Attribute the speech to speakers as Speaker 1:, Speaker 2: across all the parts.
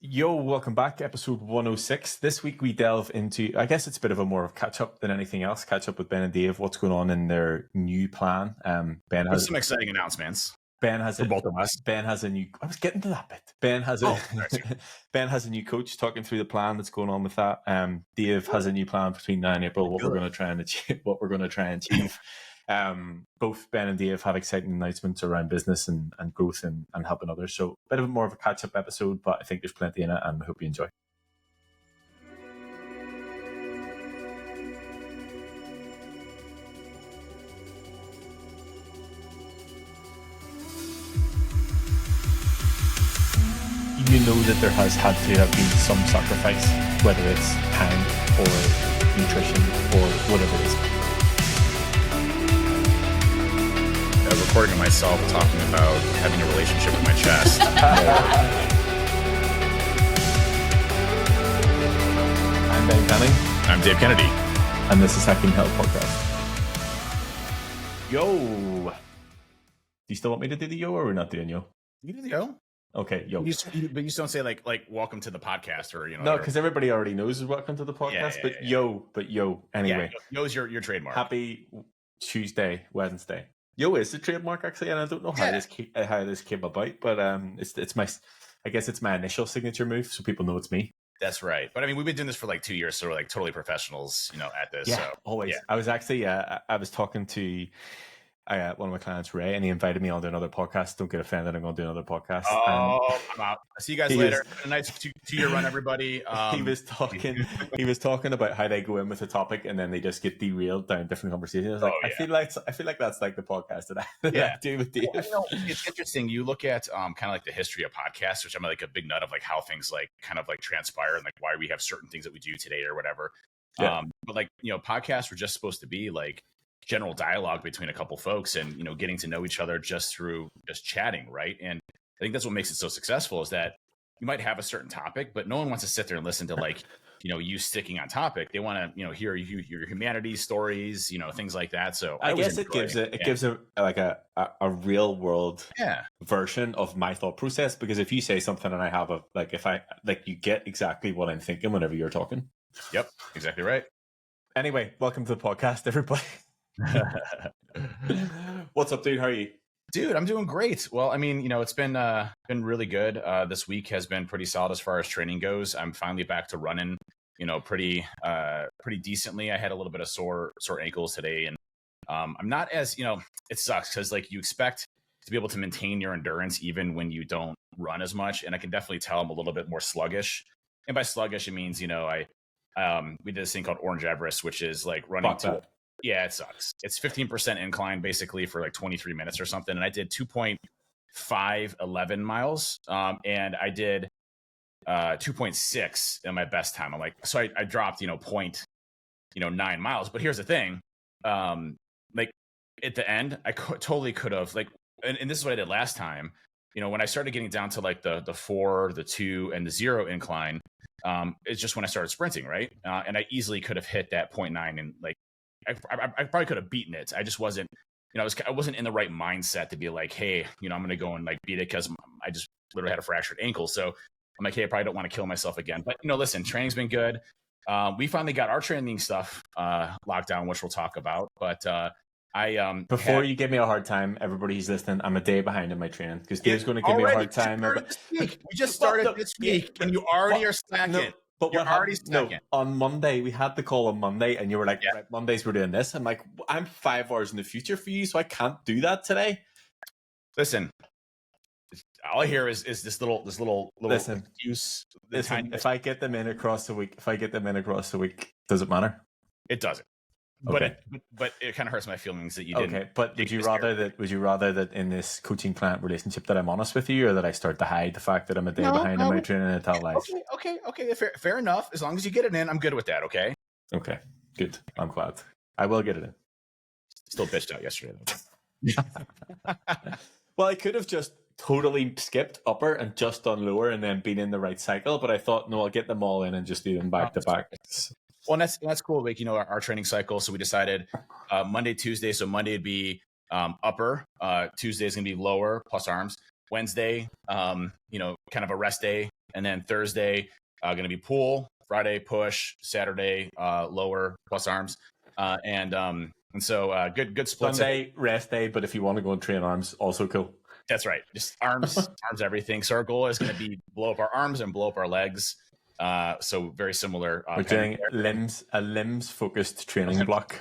Speaker 1: Yo, welcome back, episode 106. This week we delve into, I guess it's a bit of a more of catch up than anything else. Catch up with Ben and Dave, what's going on in their new plan. Ben has
Speaker 2: some exciting announcements.
Speaker 1: Ben has
Speaker 2: for both of us.
Speaker 1: Ben has a new. I was getting to that bit. Ben has a Ben has a new coach talking through the plan that's going on with that. Dave has a new plan between now and April. What we're going to try and achieve. Both Ben and Dave have exciting announcements around business and growth and helping others. So a bit of more of a catch up episode, but I think there's plenty in it, and I hope you enjoy. You know that there has had to have been some sacrifice, whether it's time or nutrition or whatever it is.
Speaker 2: Recording of myself talking about having a relationship with my chest.
Speaker 1: I'm Ben Canning.
Speaker 2: I'm Dave Kennedy.
Speaker 1: And this is Hacking Health Podcast. Yo! Do you still want me to do the yo, or we're not doing yo?
Speaker 2: You do the yo.
Speaker 1: Okay, yo.
Speaker 2: But you just don't say like welcome to the podcast, or
Speaker 1: No, because everybody already knows welcome to the podcast. Yo. Anyway,
Speaker 2: yo's your trademark.
Speaker 1: Happy Tuesday, Wednesday. Yo is the trademark actually, and I don't know how this came about, but it's my, I guess it's my initial signature move, so people know it's me.
Speaker 2: That's right. But I mean, we've been doing this for like 2 years, so we're like totally professionals, at this.
Speaker 1: Yeah,
Speaker 2: so,
Speaker 1: always.
Speaker 2: Yeah.
Speaker 1: I was actually I was talking to one of my clients, Ray, and he invited me onto another podcast. Don't get offended, I'm going to do another podcast.
Speaker 2: Oh, I'm out. I'll see you guys later. A nice 2-year run, everybody.
Speaker 1: He was talking about how they go in with a topic and then they just get derailed down different conversations. I was like, I feel like that's like the podcast that I do with Dave.
Speaker 2: Well, it's interesting. You look at kind of like the history of podcasts, which I'm like a big nut of, like how things like kind of like transpire and like why we have certain things that we do today or whatever.
Speaker 1: Yeah.
Speaker 2: But like, podcasts were just supposed to be like general dialogue between a couple folks and, getting to know each other just through just chatting. Right. And I think that's what makes it so successful, is that you might have a certain topic, but no one wants to sit there and listen to like, you sticking on topic. They want to, hear your humanity stories, things like that. So
Speaker 1: I guess it gives a real world version of my thought process, because if you say something and I have you get exactly what I'm thinking whenever you're talking.
Speaker 2: Yep. Exactly right.
Speaker 1: Anyway, welcome to the podcast, everybody. What's up, dude? How are you?
Speaker 2: Dude, I'm doing great. Well, I mean, it's been really good. This week has been pretty solid as far as training goes. I'm finally back to running, pretty decently. I had a little bit of sore ankles today, and I'm not as, it sucks because like you expect to be able to maintain your endurance even when you don't run as much, and I can definitely tell I'm a little bit more sluggish. And by sluggish, it means we did this thing called Orange Everest, which is like running Yeah, it sucks. It's 15% incline basically for like 23 minutes or something. And I did 2.511 miles. And I did 2.6 in my best time. I'm like, so I dropped, 0.9 miles. But here's the thing. Like at the end, I totally could have and this is what I did last time. When I started getting down to like the 4, the 2, and the 0 incline, it's just when I started sprinting, right? And I easily could have hit that 0.9 and like, I probably could have beaten it. I just wasn't, I wasn't in the right mindset to be like, hey, I'm going to go and like beat it, because I just literally had a fractured ankle. So I'm like, hey, I probably don't want to kill myself again. But listen, training's been good. We finally got our training stuff locked down, which we'll talk about. But
Speaker 1: before you give me a hard time, everybody who's listening, I'm a day behind in my training, because Dave's going to give me a hard time.
Speaker 2: We just started this week, and you already are second.
Speaker 1: But what happened? No, on Monday, we had the call on Monday, and you were like, right, Mondays we're doing this. I'm like, I'm 5 hours in the future for you, so I can't do that today.
Speaker 2: Listen, all I hear is this little excuse.
Speaker 1: Listen, if I get them in across the week, does it matter?
Speaker 2: It doesn't.
Speaker 1: Okay.
Speaker 2: But it kind of hurts my feelings that you didn't.
Speaker 1: Okay, but would you rather that in this coaching client relationship that I'm honest with you, or that I start to hide the fact that I'm a day behind in my training and tell lies?
Speaker 2: Okay, fair enough. As long as you get it in, I'm good with that. Okay,
Speaker 1: good. I'm glad. I will get it in.
Speaker 2: Still bitched out yesterday though.
Speaker 1: Well, I could have just totally skipped upper and just done lower and then been in the right cycle, but I thought, no, I'll get them all in and just do them back to back.
Speaker 2: Well, and that's cool. Like, our training cycle. So we decided Monday, Tuesday. So Monday would be upper. Tuesday is going to be lower plus arms. Wednesday, kind of a rest day. And then Thursday, going to be pull, Friday, push, Saturday, lower plus arms. And so good splits.
Speaker 1: Sunday, rest day. But if you want to go and train arms, also cool.
Speaker 2: That's right. Just arms, everything. So our goal is going to be blow up our arms and blow up our legs. So very similar.
Speaker 1: We're doing a limbs focused training block.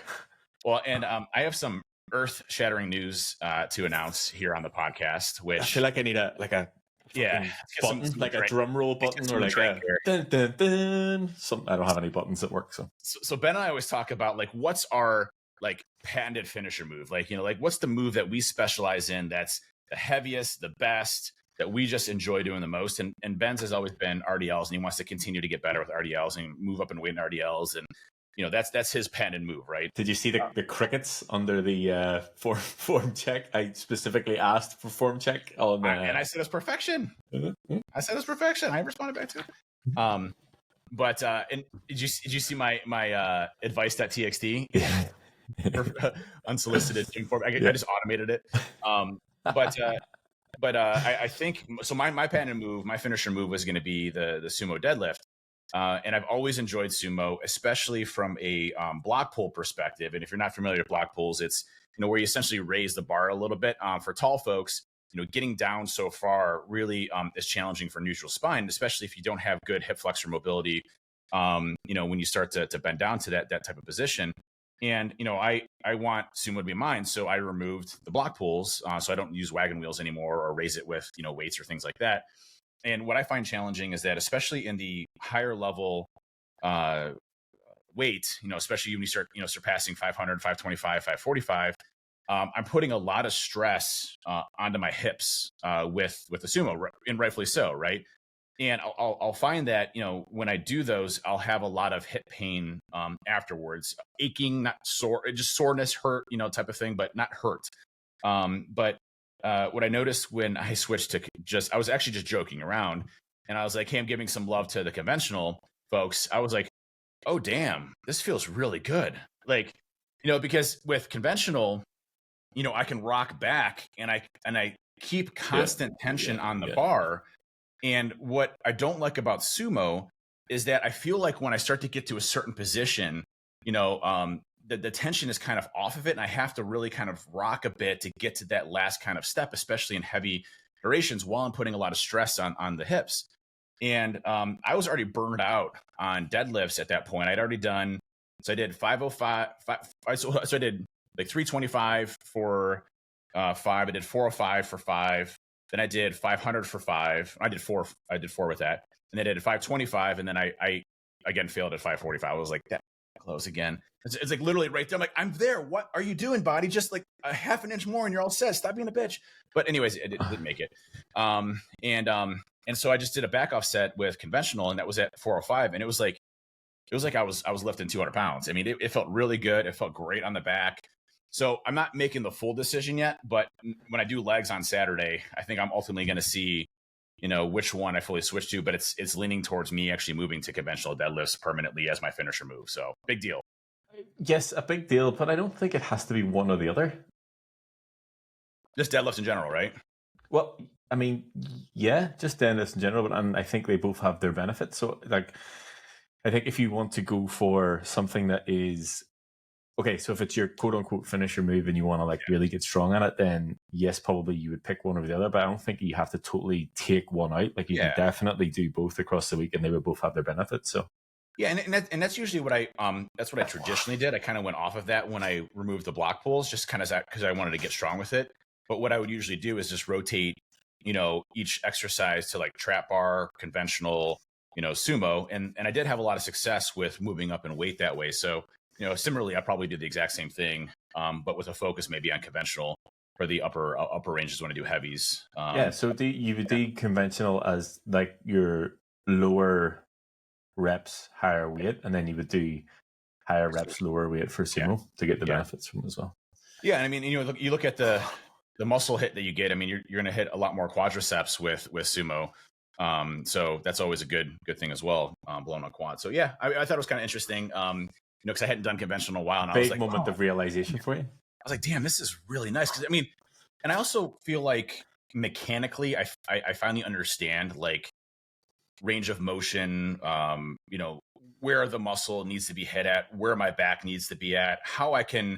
Speaker 2: Well, and I have some earth-shattering news to announce here on the podcast. Which
Speaker 1: I feel like I need a button, like a drum roll button, or like a dun, dun, dun. I don't have any buttons that work.
Speaker 2: So Ben and I always talk about like what's our like patented finisher move, like like what's the move that we specialize in that's the heaviest, the best, that we just enjoy doing the most. And Ben's has always been RDLs, and he wants to continue to get better with RDLs and move up in weight in RDLs. And that's his patented move, right?
Speaker 1: Did you see the crickets under the form check? I specifically asked for form check on,
Speaker 2: and I said it's perfection. I said it's perfection. I responded back to it. But and did you see my advice.txt? Unsolicited inform. I just automated it. But I think so. My patented move, my finisher move, was going to be the sumo deadlift. And I've always enjoyed sumo, especially from a block pull perspective. And if you're not familiar with block pulls, it's where you essentially raise the bar a little bit. For tall folks, getting down so far really is challenging for neutral spine, especially if you don't have good hip flexor mobility. When you start to bend down to that type of position. And I want sumo to be mine, so I removed the block pulls, so I don't use wagon wheels anymore or raise it with weights or things like that. And what I find challenging is that, especially in the higher level weight, especially when you start surpassing 500, 525, 545, I'm putting a lot of stress onto my hips with the sumo, and rightfully so, right? And I'll find that, when I do those, I'll have a lot of hip pain afterwards, aching, not sore, just soreness, hurt, type of thing, but not hurt. But what I noticed when I switched to I was actually just joking around, and I was like, hey, I'm giving some love to the conventional folks. I was like, oh, damn, this feels really good. Like, because with conventional, I can rock back and I keep constant tension on the bar. And what I don't like about sumo is that I feel like when I start to get to a certain position, the tension is kind of off of it, and I have to really kind of rock a bit to get to that last kind of step, especially in heavy durations, while I'm putting a lot of stress on the hips. And I was already burned out on deadlifts at that point. I'd already done, so I did 505, so I did like 325 for 5. I did 405 for 5. Then I did 500 for 5. I did 4 with that. And then I did 525. And then I again failed at 545. I was like, that close again. It's like literally right there. I'm like, I'm there. What are you doing, body? Just like a half an inch more and you're all set. Stop being a bitch. But anyways, it didn't make it. And so I just did a back off set with conventional, and that was at 405. And it was like I was lifting 200 pounds. I mean, it felt really good. It felt great on the back. So I'm not making the full decision yet, but when I do legs on Saturday, I think I'm ultimately going to see, which one I fully switch to, but it's leaning towards me actually moving to conventional deadlifts permanently as my finisher move. So big deal.
Speaker 1: Yes, a big deal, but I don't think it has to be one or the other.
Speaker 2: Just deadlifts in general, right?
Speaker 1: Well, I mean, yeah, just deadlifts in general, and I think they both have their benefits. So like, I think if you want to go for something that is, okay, so if it's your quote unquote finisher move and you want to really get strong at it, then yes, probably you would pick one over the other, but I don't think you have to totally take one out. Like you can definitely do both across the week, and they would both have their benefits. So
Speaker 2: yeah, and that's usually what I traditionally did. I kind of went off of that when I removed the block pulls, just kind of because I wanted to get strong with it. But what I would usually do is just rotate, each exercise to like trap bar, conventional, sumo, and I did have a lot of success with moving up in weight that way. So similarly, I probably did the exact same thing, but with a focus maybe on conventional for the upper ranges when I do heavies.
Speaker 1: So you would do conventional as like your lower reps, higher weight, and then you would do higher reps, lower weight for sumo to get the benefits from it as well.
Speaker 2: Yeah, and I mean, you look at the muscle hit that you get. I mean, you're going to hit a lot more quadriceps with sumo. So that's always a good thing as well, blowing on quad. So yeah, I thought it was kind of interesting. Because I hadn't done conventional in a while, and I was like,
Speaker 1: moment of realization for you.
Speaker 2: I was like, damn, this is really nice. Because I mean, and I also feel like mechanically, I finally understand like range of motion, where the muscle needs to be hit at, where my back needs to be at, how I can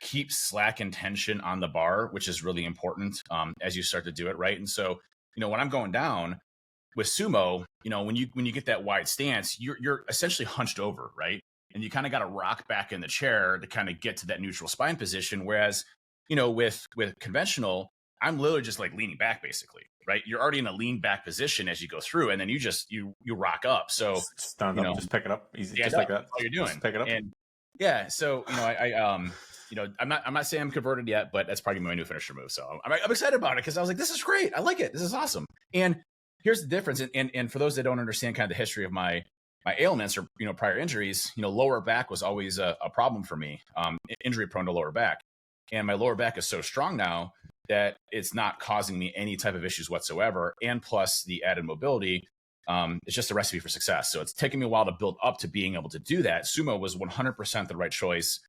Speaker 2: keep slack and tension on the bar, which is really important as you start to do it right. And so, when I'm going down with sumo, when you get that wide stance, you're essentially hunched over, right? And you kind of got to rock back in the chair to kind of get to that neutral spine position. Whereas, with conventional, I'm literally just like leaning back basically, right? You're already in a lean back position as you go through, and then you just you rock up. So
Speaker 1: Just stand up, just pick it up, easy, just
Speaker 2: up,
Speaker 1: like that.
Speaker 2: all you're doing.
Speaker 1: Just pick it up.
Speaker 2: And yeah, so I'm not saying I'm converted yet, but that's probably my new finisher move. So I'm excited about it because I was like, this is great. I like it. This is awesome. And here's the difference. And for those that don't understand kind of the history of my ailments or prior injuries, lower back was always a problem for me. Injury prone to lower back, and my lower back is so strong now that it's not causing me any type of issues whatsoever. And plus the added mobility, it's just a recipe for success. So it's taken me a while to build up to being able to do that. Sumo was 100% the right choice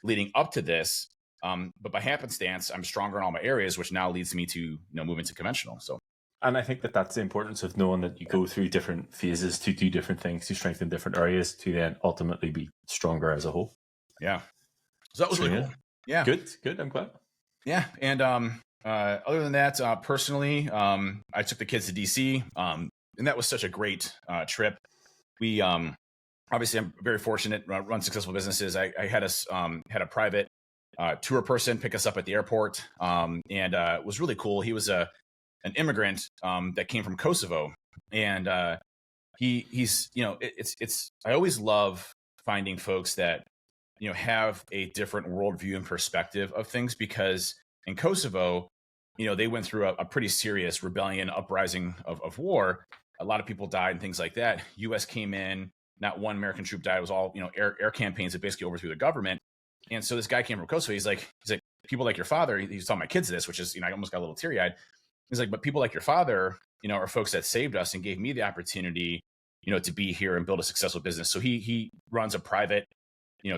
Speaker 2: leading up to this. But by happenstance, I'm stronger in all my areas, which now leads me to move into conventional. So.
Speaker 1: And I think that's the importance of knowing that you go through different phases to do different things, to strengthen different areas, to then ultimately be stronger as a whole.
Speaker 2: Yeah. So that was really cool. Yeah.
Speaker 1: Good. I'm glad.
Speaker 2: Yeah. And other than that, personally, I took the kids to DC, and that was such a great trip. We obviously, I'm very fortunate, run successful businesses. I had a private tour person pick us up at the airport, and it was really cool. He was an immigrant that came from Kosovo, and he's I always love finding folks that have a different worldview and perspective of things, because in Kosovo, they went through a pretty serious rebellion, uprising of war. A lot of people died and things like that. U.S. came in, not one American troop died. It was all air campaigns that basically overthrew the government. And so this guy came from Kosovo. He's like people like your father. He's telling my kids this, which is I almost got a little teary eyed. He's like, but people like your father, are folks that saved us and gave me the opportunity, to be here and build a successful business. So he runs a private,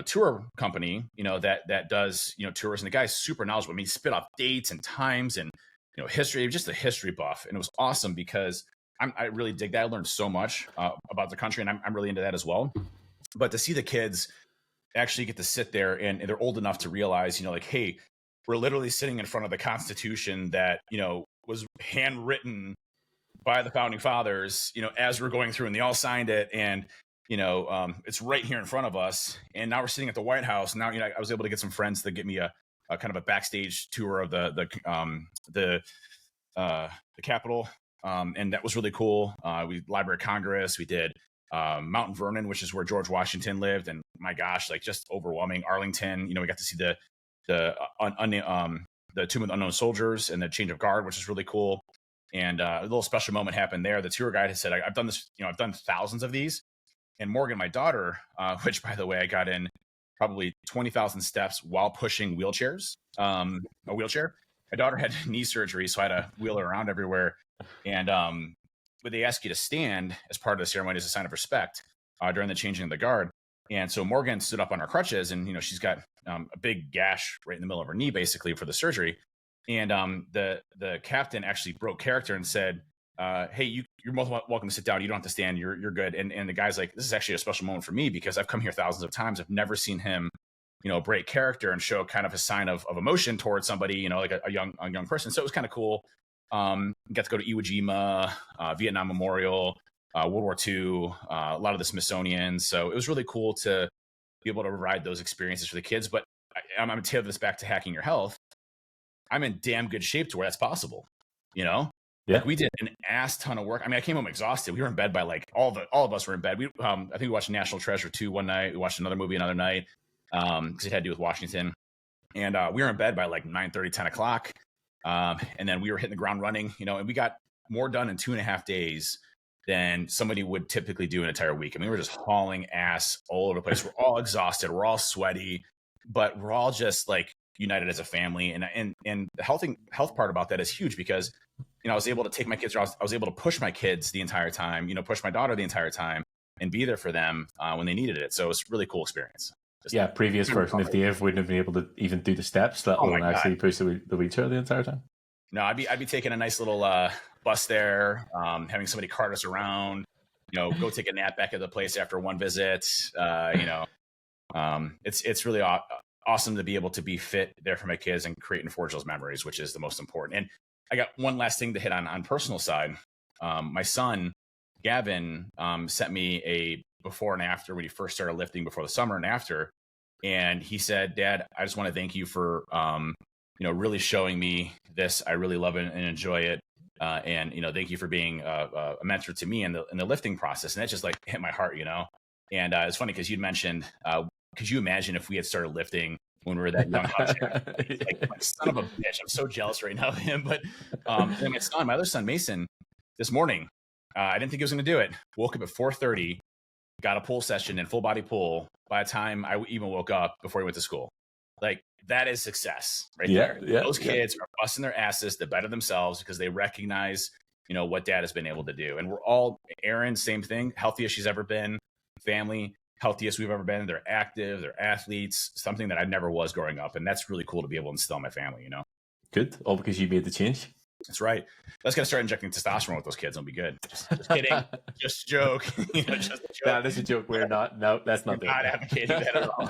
Speaker 2: tour company, that does, tours. And the guy's super knowledgeable. I mean, he spit off dates and times and, history, just a history buff. And it was awesome because I really dig that. I learned so much about the country, and I'm really into that as well. But to see the kids actually get to sit there and they're old enough to realize, hey, we're literally sitting in front of the Constitution that, was handwritten by the founding fathers, as we're going through, and they all signed it. And, it's right here in front of us. And now we're sitting at the White House. Now, I was able to get some friends to get me a kind of a backstage tour of the Capitol. And that was really cool. We Library of Congress, we did Mount Vernon, which is where George Washington lived. And my gosh, like just overwhelming. Arlington, we got to see the Tomb of the Unknown Soldiers and the Change of Guard, which is really cool. And a little special moment happened there. The tour guide had said, I've done this, I've done thousands of these. And Morgan, my daughter, which by the way, I got in probably 20,000 steps while pushing wheelchairs, a wheelchair. My daughter had knee surgery, so I had to wheel her around everywhere. And but they ask you to stand as part of the ceremony as a sign of respect during the changing of the guard. And so Morgan stood up on her crutches, and she's got a big gash right in the middle of her knee, basically for the surgery. And the captain actually broke character and said, "Hey, you're most welcome to sit down. You don't have to stand. You're good." And the guy's like, "This is actually a special moment for me because I've come here thousands of times. I've never seen him, break character and show kind of a sign of emotion towards somebody, like a young person." So it was kind of cool. Got to go to Iwo Jima, Vietnam Memorial, World War II, a lot of the Smithsonian. So it was really cool to be able to provide those experiences for the kids. But I'm going to tailor this back to hacking your health. I'm in damn good shape to where that's possible.
Speaker 1: Yeah.
Speaker 2: Like we did an ass ton of work. I mean, I came home exhausted. We were in bed by like all of us were in bed. I think we watched National Treasure 2 one night. We watched another movie another night because it had to do with Washington. And we were in bed by like 9:30, 10 o'clock. And then we were hitting the ground running, and we got more done in 2.5 days than somebody would typically do an entire week. I mean, we were just hauling ass all over the place. We're all exhausted. We're all sweaty, but we're all just like united as a family. And the health part about that is huge because, I was able to take my kids around. I was able to push my kids the entire time, push my daughter the entire time and be there for them when they needed it. So it was a really cool experience.
Speaker 1: Previous version of Dave wouldn't have been able to even do the steps, let alone actually push the wheelchair the entire time.
Speaker 2: No, I'd be taking a nice little bus there, having somebody cart us around, go take a nap back at the place after one visit. It's really awesome to be able to be fit there for my kids and create and forge those memories, which is the most important. And I got one last thing to hit on personal side. My son, Gavin, sent me a before and after when he first started lifting before the summer and after. And he said, Dad, I just want to thank you for, really showing me this. I really love it and enjoy it. And, thank you for being a mentor to me in the lifting process. And that just like hit my heart, And it's funny because you'd mentioned, could you imagine if we had started lifting when we were that young? Like son of a bitch. I'm so jealous right now of him. But then my other son, Mason, this morning, I didn't think he was going to do it. Woke up at 4:30, got a pull session in full body pull by the time I even woke up before he went to school. Like that is success right there. Those kids are busting their asses to better themselves because they recognize, what dad has been able to do. And we're all, Erin, same thing, healthiest she's ever been, family, healthiest we've ever been. They're active, they're athletes, something that I never was growing up. And that's really cool to be able to instill in my family,
Speaker 1: Good. All because you made the change.
Speaker 2: That's right. Let's gotta start injecting testosterone with those kids. It'll be good. Just kidding. Just a joke. Just a joke.
Speaker 1: That is a joke. We're not. No, that's not.
Speaker 2: We're not advocating that at all.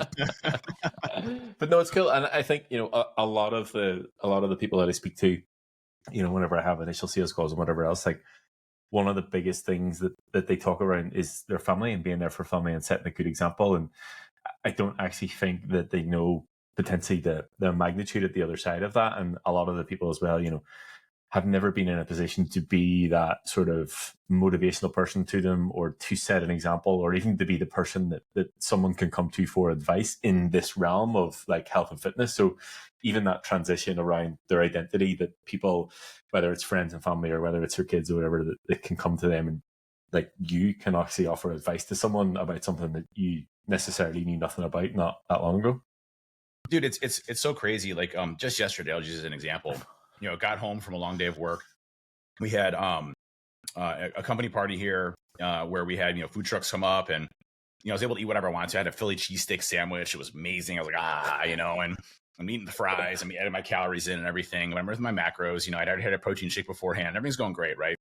Speaker 1: But no, it's cool, and I think a lot of the people that I speak to, whenever I have initial sales calls and whatever else, like one of the biggest things that they talk around is their family and being there for family and setting a good example. And I don't actually think that they know potentially the magnitude at the other side of that. And a lot of the people as well, have never been in a position to be that sort of motivational person to them or to set an example or even to be the person that someone can come to for advice in this realm of like health and fitness. So even that transition around their identity that people, whether it's friends and family or whether it's their kids or whatever, that can come to them and like you can actually offer advice to someone about something that you necessarily knew nothing about not that long ago.
Speaker 2: Dude, it's so crazy. Like just yesterday, I'll just use an example. Got home from a long day of work. We had a company party here where we had, food trucks come up and, I was able to eat whatever I wanted to. I had a Philly cheesesteak sandwich. It was amazing. I was like, and I'm eating the fries. I'm adding my calories in and everything. I'm with my macros. I'd already had a protein shake beforehand. Everything's going great, right?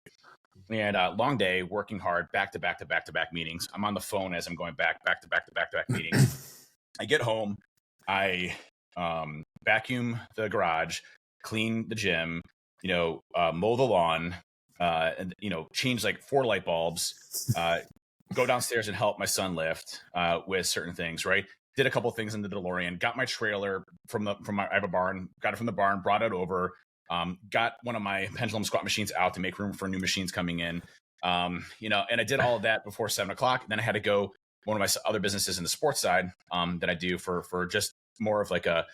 Speaker 2: And long day, working hard, back to back to back to back meetings. I'm on the phone as I'm going back to back to back to back meetings. I get home. I vacuum the garage, clean the gym, mow the lawn, and, change like 4 light bulbs, go downstairs and help my son lift with certain things, right? Did a couple of things in the DeLorean, got my trailer I have a barn, got it from the barn, brought it over, got one of my pendulum squat machines out to make room for new machines coming in, and I did all of that before 7 o'clock. Then I had to go one of my other businesses in the sports side that I do for just more of like a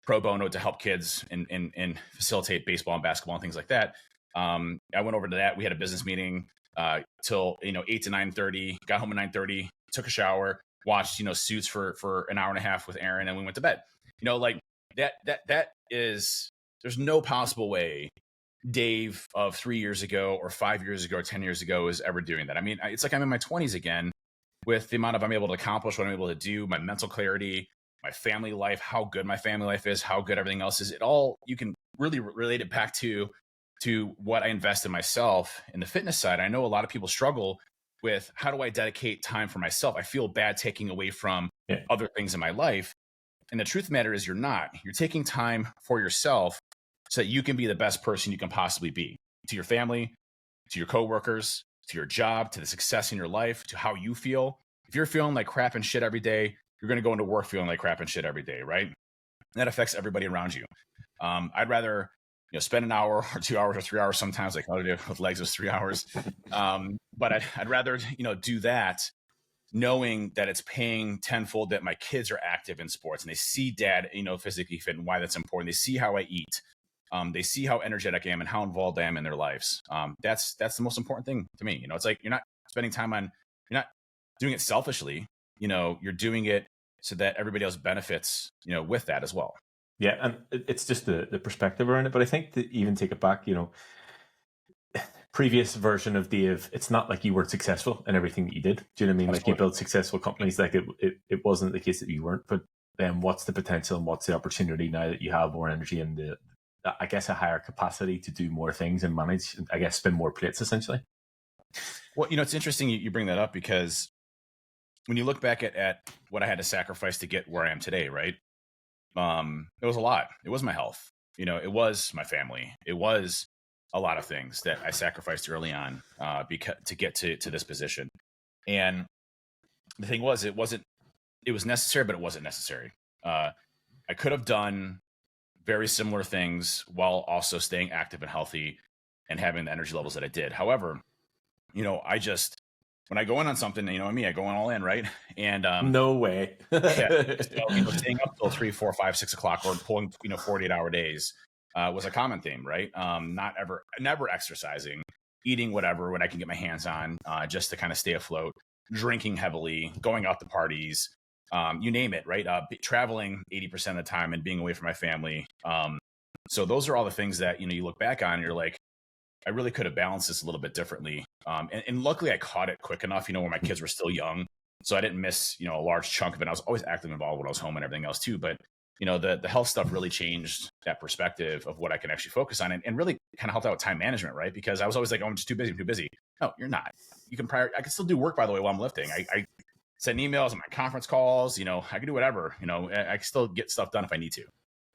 Speaker 2: pro bono to help kids and facilitate baseball and basketball and things like that. I went over to that. We had a business meeting till 8 to 9:30. Got home at 9:30. Took a shower. Watched Suits for an hour and a half with Erin, and we went to bed. Like that is. There's no possible way Dave of 3 years ago or 5 years ago or 10 years ago is ever doing that. I mean, it's like I'm in my 20s again with the amount of I'm able to accomplish what I'm able to do, my mental clarity, my family life, how good my family life is, how good everything else is. It all, you can really relate it back to what I invest in myself in the fitness side. I know a lot of people struggle with how do I dedicate time for myself? I feel bad taking away from other things in my life. And the truth of the matter is you're not. You're taking time for yourself so that you can be the best person you can possibly be to your family, to your coworkers, to your job, to the success in your life, to how you feel. If you're feeling like crap and shit every day, you're going to go into work feeling like crap and shit every day, right? And that affects everybody around you. I'd rather spend an hour or 2 hours or 3 hours sometimes, like how to do with legs is 3 hours. But I'd rather do that, knowing that it's paying tenfold that my kids are active in sports and they see dad physically fit and why that's important. They see how I eat. They see how energetic I am and how involved I am in their lives. That's the most important thing to me. It's like you're not spending time you're not doing it selfishly. You're doing it so that everybody else benefits, with that as well.
Speaker 1: Yeah, and it's just the perspective around it. But I think to even take it back, previous version of Dave, it's not like you weren't successful in everything that you did. Do you know what I mean?
Speaker 2: Absolutely.
Speaker 1: Like you built successful companies. Like it wasn't the case that you weren't. But then what's the potential and what's the opportunity now that you have more energy and I guess, a higher capacity to do more things and manage, I guess, spin more plates essentially.
Speaker 2: Well, it's interesting you bring that up, because when you look back at what I had to sacrifice to get where I am today, right? It was a lot. It was my health. It was my family. It was a lot of things that I sacrificed early on because to get to this position. And the thing was, it was necessary, but it wasn't necessary. I could have done very similar things while also staying active and healthy and having the energy levels that I did. However, when I go in on something, me, I go in all in, right? And
Speaker 1: no way.
Speaker 2: yeah, staying up till 3, 4, 5, 6 o'clock, or pulling 48-hour days was a common theme, right? Never exercising, eating whatever when I can get my hands on, just to kind of stay afloat, drinking heavily, going out to parties, you name it, right? Traveling 80% of the time and being away from my family. So those are all the things that you look back on and you're like, I really could have balanced this a little bit differently. And luckily I caught it quick enough, when my kids were still young. So I didn't miss, a large chunk of it. I was always actively involved when I was home and everything else too. But, the health stuff really changed that perspective of what I can actually focus on, and really kind of helped out with time management, right? Because I was always like, oh, I'm just too busy. I'm too busy. No, you're not. You can I can still do work, by the way, while I'm lifting. I send emails and my conference calls, I can do whatever, I can still get stuff done if I need to.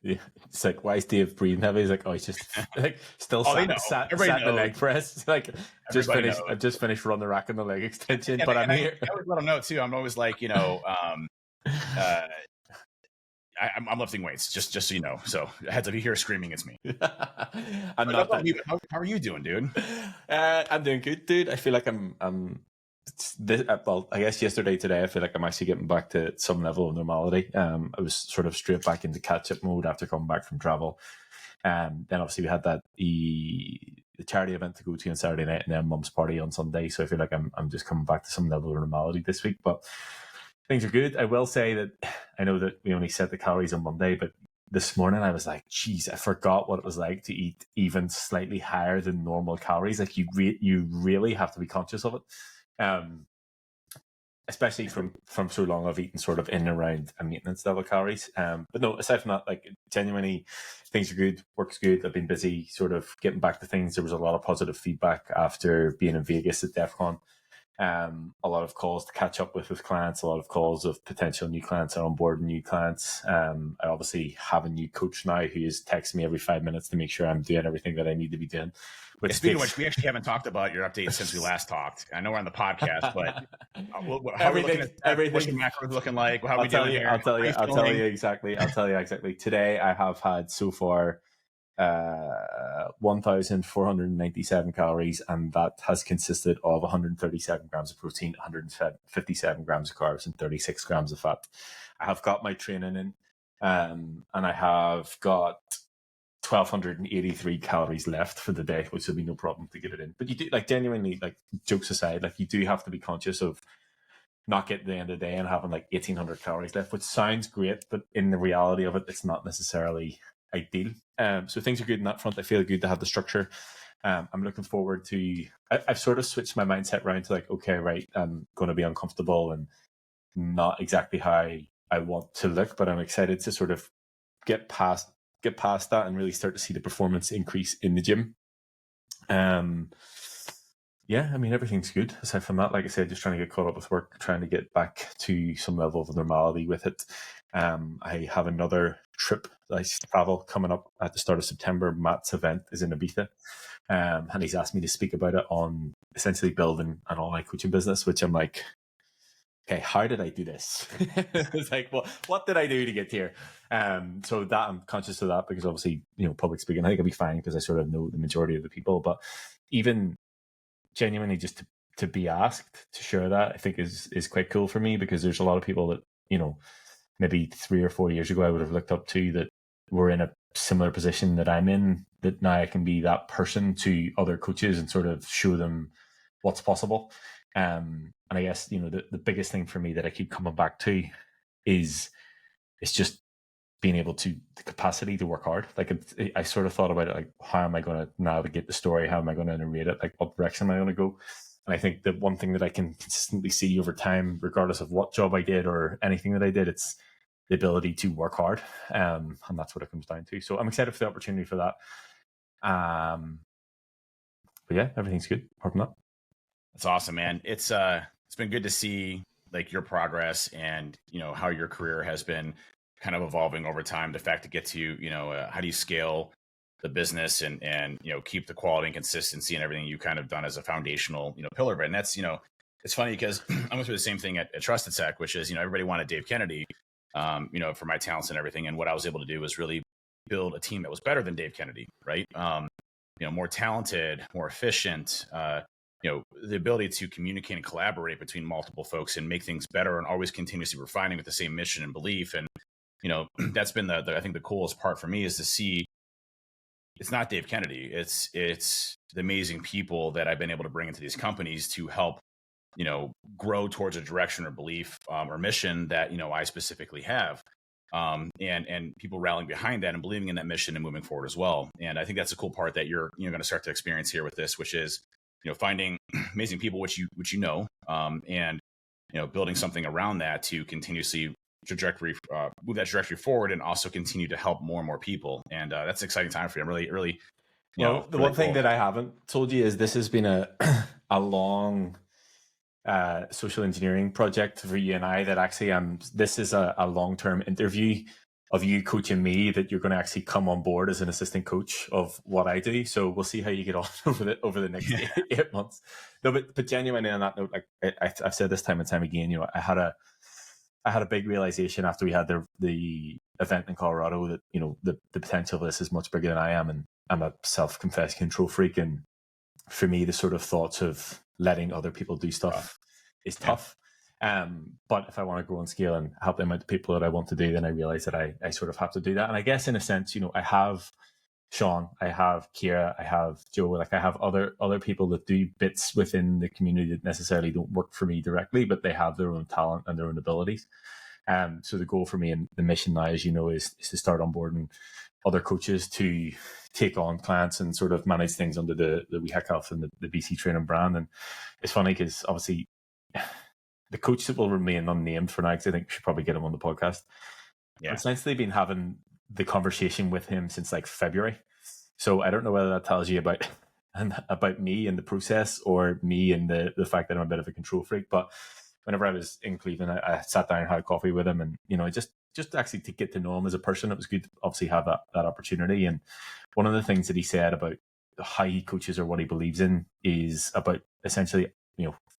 Speaker 1: Yeah, it's like, why is Dave breathing heavy? He's like, oh, he's just like still sat in the leg press. Like, I've just finished running the rack and the leg extension, but I'm here.
Speaker 2: I always let them know too. I'm always like, I'm lifting weights, just so you know. So heads up, you hear screaming, it's me.
Speaker 1: I'm not.
Speaker 2: How are you doing, dude?
Speaker 1: I'm doing good, dude. I feel like well, I guess today, I feel like I'm actually getting back to some level of normality. I was sort of straight back into catch-up mode after coming back from travel. Then obviously we had the charity event to go to on Saturday night, and then Mum's party on Sunday. So I feel like I'm just coming back to some level of normality this week. But things are good. I will say that I know that we only set the calories on Monday, but this morning I was like, geez, I forgot what it was like to eat even slightly higher than normal calories. Like you really have to be conscious of it. Especially from so long of eating sort of in and around a maintenance level calories. But no, aside from that, like genuinely things are good, work's good. I've been busy sort of getting back to things. There was a lot of positive feedback after being in Vegas at DEF CON. A lot of calls to catch up with clients, a lot of calls of potential new clients and onboarding new clients. I obviously have a new coach now who is texting me every 5 minutes to make sure I'm doing everything that I need to be doing.
Speaker 2: Speaking of which, we actually haven't talked about your updates since we last talked. I know we're on the podcast, but how are we looking at what's the macros looking like? How are we doing here?
Speaker 1: I'll tell you exactly. Today I have had so far 1,497 calories, and that has consisted of 137 grams of protein, 157 grams of carbs, and 36 grams of fat. I have got my training in, and I have got 1,283 calories left for the day, which will be no problem to get it in. But you do, like, genuinely, like, jokes aside, like, you do have to be conscious of not getting to the end of the day and having like 1,800 calories left, which sounds great, but in the reality of it, it's not necessarily ideal. So things are good in that front. I feel good to have the structure. I'm looking forward to. I've sort of switched my mindset around to like, okay, right, I'm going to be uncomfortable and not exactly how I want to look, but I'm excited to sort of get past that and really start to see the performance increase in the gym. Yeah, I mean, everything's good. Aside from that, like I said, just trying to get caught up with work, trying to get back to some level of normality with it. I have another trip that I travel coming up at the start of September. Matt's event is in Ibiza. And he's asked me to speak about it on essentially building an online coaching business, which I'm like, okay, how did I do this? It's like, well, what did I do to get here? So that I'm conscious of that because obviously, public speaking, I think I'll be fine because I sort of know the majority of the people, but even genuinely just to be asked to share that, I think is quite cool for me because there's a lot of people that, maybe 3 or 4 years ago I would have looked up to that were in a similar position that I'm in, that now I can be that person to other coaches and sort of show them what's possible. And I guess, the biggest thing for me that I keep coming back to is it's just being able to, the capacity to work hard. Like I sort of thought about it, like, how am I going to navigate the story? How am I going to narrate it? Like, what direction am I going to go? And I think that one thing that I can consistently see over time, regardless of what job I did or anything that I did, it's the ability to work hard. And that's what it comes down to. So I'm excited for the opportunity for that. But yeah, everything's good apart from that.
Speaker 2: That's awesome, man. It's been good to see like your progress and how your career has been kind of evolving over time. The fact to get to how do you scale the business and keep the quality and consistency and everything you kind of done as a foundational pillar of it. And that's it's funny because I went through the same thing at Trusted Tech, which is everybody wanted Dave Kennedy, for my talents and everything. And what I was able to do was really build a team that was better than Dave Kennedy, right? More talented, more efficient. The ability to communicate and collaborate between multiple folks and make things better and always continuously refining with the same mission and belief. And that's been I think the coolest part for me is to see it's not Dave Kennedy. It's the amazing people that I've been able to bring into these companies to help, grow towards a direction or belief or mission that, I specifically have. And people rallying behind that and believing in that mission and moving forward as well. And I think that's a cool part that you're going to start to experience here with this, which is, finding amazing people, which you and, building something around that to continuously move that trajectory forward and also continue to help more and more people. And that's an exciting time for you. I'm really,
Speaker 1: the
Speaker 2: really
Speaker 1: one thing
Speaker 2: cool.
Speaker 1: that I haven't told you is this has been a long social engineering project for you and I that actually this is a long-term interview of you coaching me that you're going to actually come on board as an assistant coach of what I do. So we'll see how you get on over the next 8 months. No, but genuinely on that note, like I've said this time and time again, I had a big realization after we had the event in Colorado that, the potential of this is much bigger than I am. And I'm a self-confessed control freak. And for me, the sort of thoughts of letting other people do stuff is tough. But if I want to grow and scale and help the amount of people that I want to do, then I realize that I sort of have to do that. And I guess in a sense, I have Sean, I have Kira, I have Joe, like I have other people that do bits within the community that necessarily don't work for me directly, but they have their own talent and their own abilities. So the goal for me and the mission now, as you know, is to start onboarding other coaches to take on clients and sort of manage things under the We Hack Health and the BC training brand. And it's funny because obviously the coach that will remain unnamed for now, because I think we should probably get him on the podcast. Yeah. It's nice they've been having the conversation with him since like February. So I don't know whether that tells you about me and the process or me and the fact that I'm a bit of a control freak. But whenever I was in Cleveland, I sat down and had coffee with him and, just actually to get to know him as a person, it was good to obviously have that opportunity. And one of the things that he said about how he coaches or what he believes in is about essentially,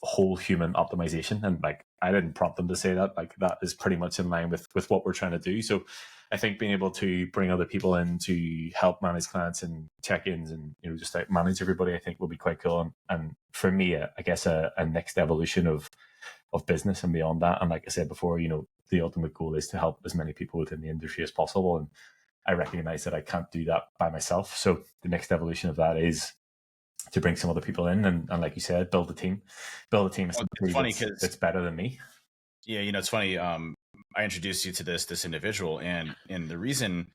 Speaker 1: whole human optimization. And like, I didn't prompt him to say that, like that is pretty much in line with what we're trying to do. So I think being able to bring other people in to help manage clients and check-ins and, just like manage everybody, I think will be quite cool. And for me, I guess a next evolution of business and beyond that. And like I said before, the ultimate goal is to help as many people within the industry as possible. And I recognize that I can't do that by myself. So the next evolution of that is to bring some other people in and like you said, build a team that's better than me.
Speaker 2: Yeah, it's funny. I introduced you to this individual, and the reason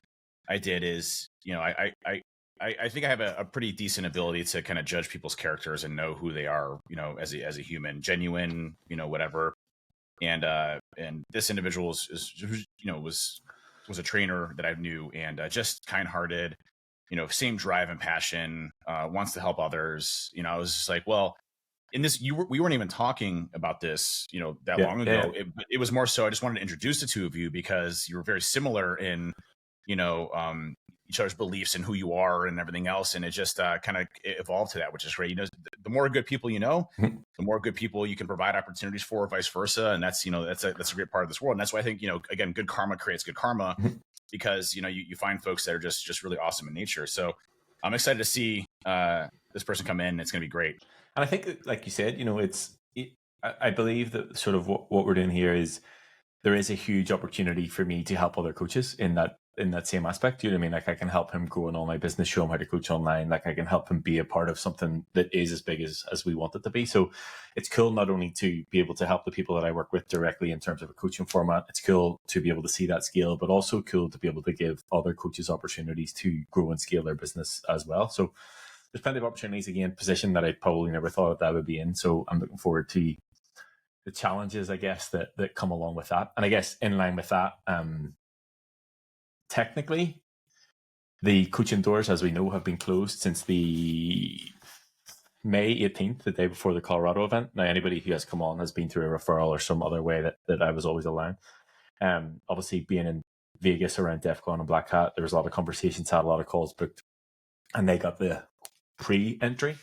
Speaker 2: I did is, I think I have a pretty decent ability to kind of judge people's characters and know who they are, as a human, genuine, whatever. And this individual was a trainer that I knew and just kind-hearted, same drive and passion, wants to help others. I was just like, well, in this, we weren't even talking about this, that long ago. Yeah. It was more so I just wanted to introduce the two of you because you were very similar in, each other's beliefs and who you are and everything else. And it just kind of evolved to that, which is great. The more good people the more good people you can provide opportunities for, vice versa. And that's, that's a great part of this world. And that's why I think, again, good karma creates good karma because, you find folks that are just really awesome in nature. So I'm excited to see this person come in. It's going to be great.
Speaker 1: And I think, like you said, I believe that sort of what we're doing here is there is a huge opportunity for me to help other coaches in that same aspect. You know what I mean? Like I can help him grow in online business, show him how to coach online. Like I can help him be a part of something that is as big as we want it to be. So it's cool not only to be able to help the people that I work with directly in terms of a coaching format. It's cool to be able to see that scale, but also cool to be able to give other coaches opportunities to grow and scale their business as well. So there's plenty of opportunities, again, position that I probably never thought that I would be in. So I'm looking forward to challenges, I guess, that come along with that. And I guess in line with that, technically, the coaching doors, as we know, have been closed since the May 18th, the day before the Colorado event. Now, anybody who has come on has been through a referral or some other way that I was always allowing. Obviously, being in Vegas around DEF CON and Black Hat, there was a lot of conversations had, a lot of calls booked, and they got the pre-entry.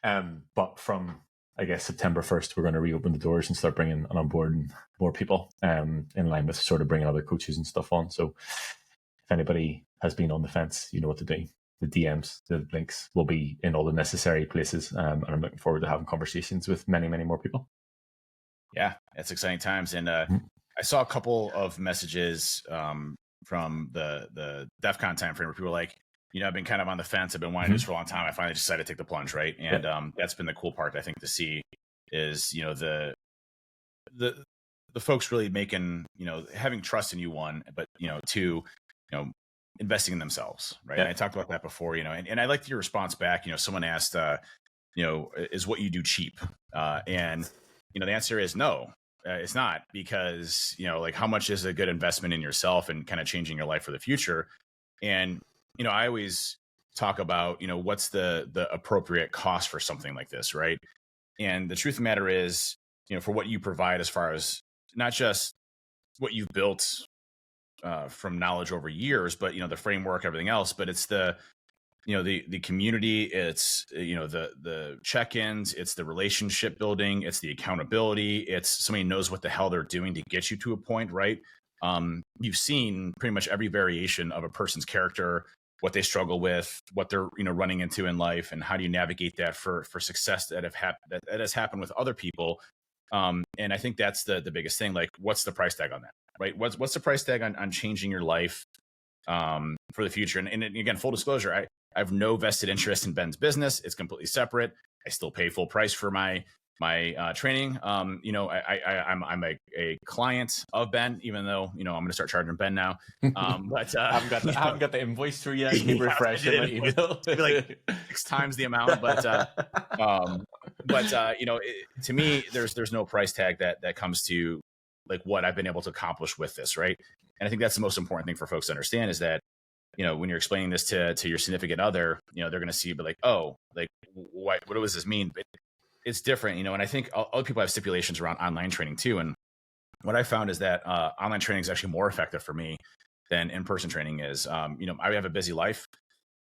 Speaker 1: But from, I guess, September 1st, we're going to reopen the doors and start bringing on board more people, in line with sort of bringing other coaches and stuff on. So if anybody has been on the fence, you know what to do. The DMs, the links will be in all the necessary places. And I'm looking forward to having conversations with many, many more people.
Speaker 2: Yeah, it's exciting times. And I saw a couple of messages from the DEF CON timeframe where people were like, I've been kind of on the fence. I've been wanting to do this for a long time. I finally decided to take the plunge, right? And that's been the cool part, I think, to see is, the folks really making, having trust in you, one, but, two, investing in themselves, right?
Speaker 1: Yeah.
Speaker 2: And I talked about that before, and I liked your response back. Someone asked, is what you do cheap? And, the answer is no, it's not, because, like, how much is a good investment in yourself and kind of changing your life for the future? And, I always talk about, what's the appropriate cost for something like this, right? And the truth of the matter is, for what you provide as far as not just what you've built from knowledge over years, but, the framework, everything else, but it's the community, it's, the check-ins, it's the relationship building, it's the accountability, it's somebody knows what the hell they're doing to get you to a point, right? You've seen pretty much every variation of a person's character, what they struggle with, what they're, running into in life, and how do you navigate that for success that has happened with other people. And I think that's the biggest thing. Like, what's the price tag on that, right? What's the price tag on changing your life for the future? And again, full disclosure, I have no vested interest in Ben's business. It's completely separate. I still pay full price for my training. I'm a client of Ben, even though, I'm going to start charging Ben now. But
Speaker 1: I haven't got the invoice through yet. Keep refreshing my email.
Speaker 2: It'd be like 6 times the amount. But to me, there's no price tag that comes to, like, what I've been able to accomplish with this, right? And I think that's the most important thing for folks to understand, is that, when you're explaining this to your significant other, they're going to see, but like, oh, like, what does this mean? But it's different, and I think other people have stipulations around online training too. And what I found is that online training is actually more effective for me than in-person training is. I have a busy life.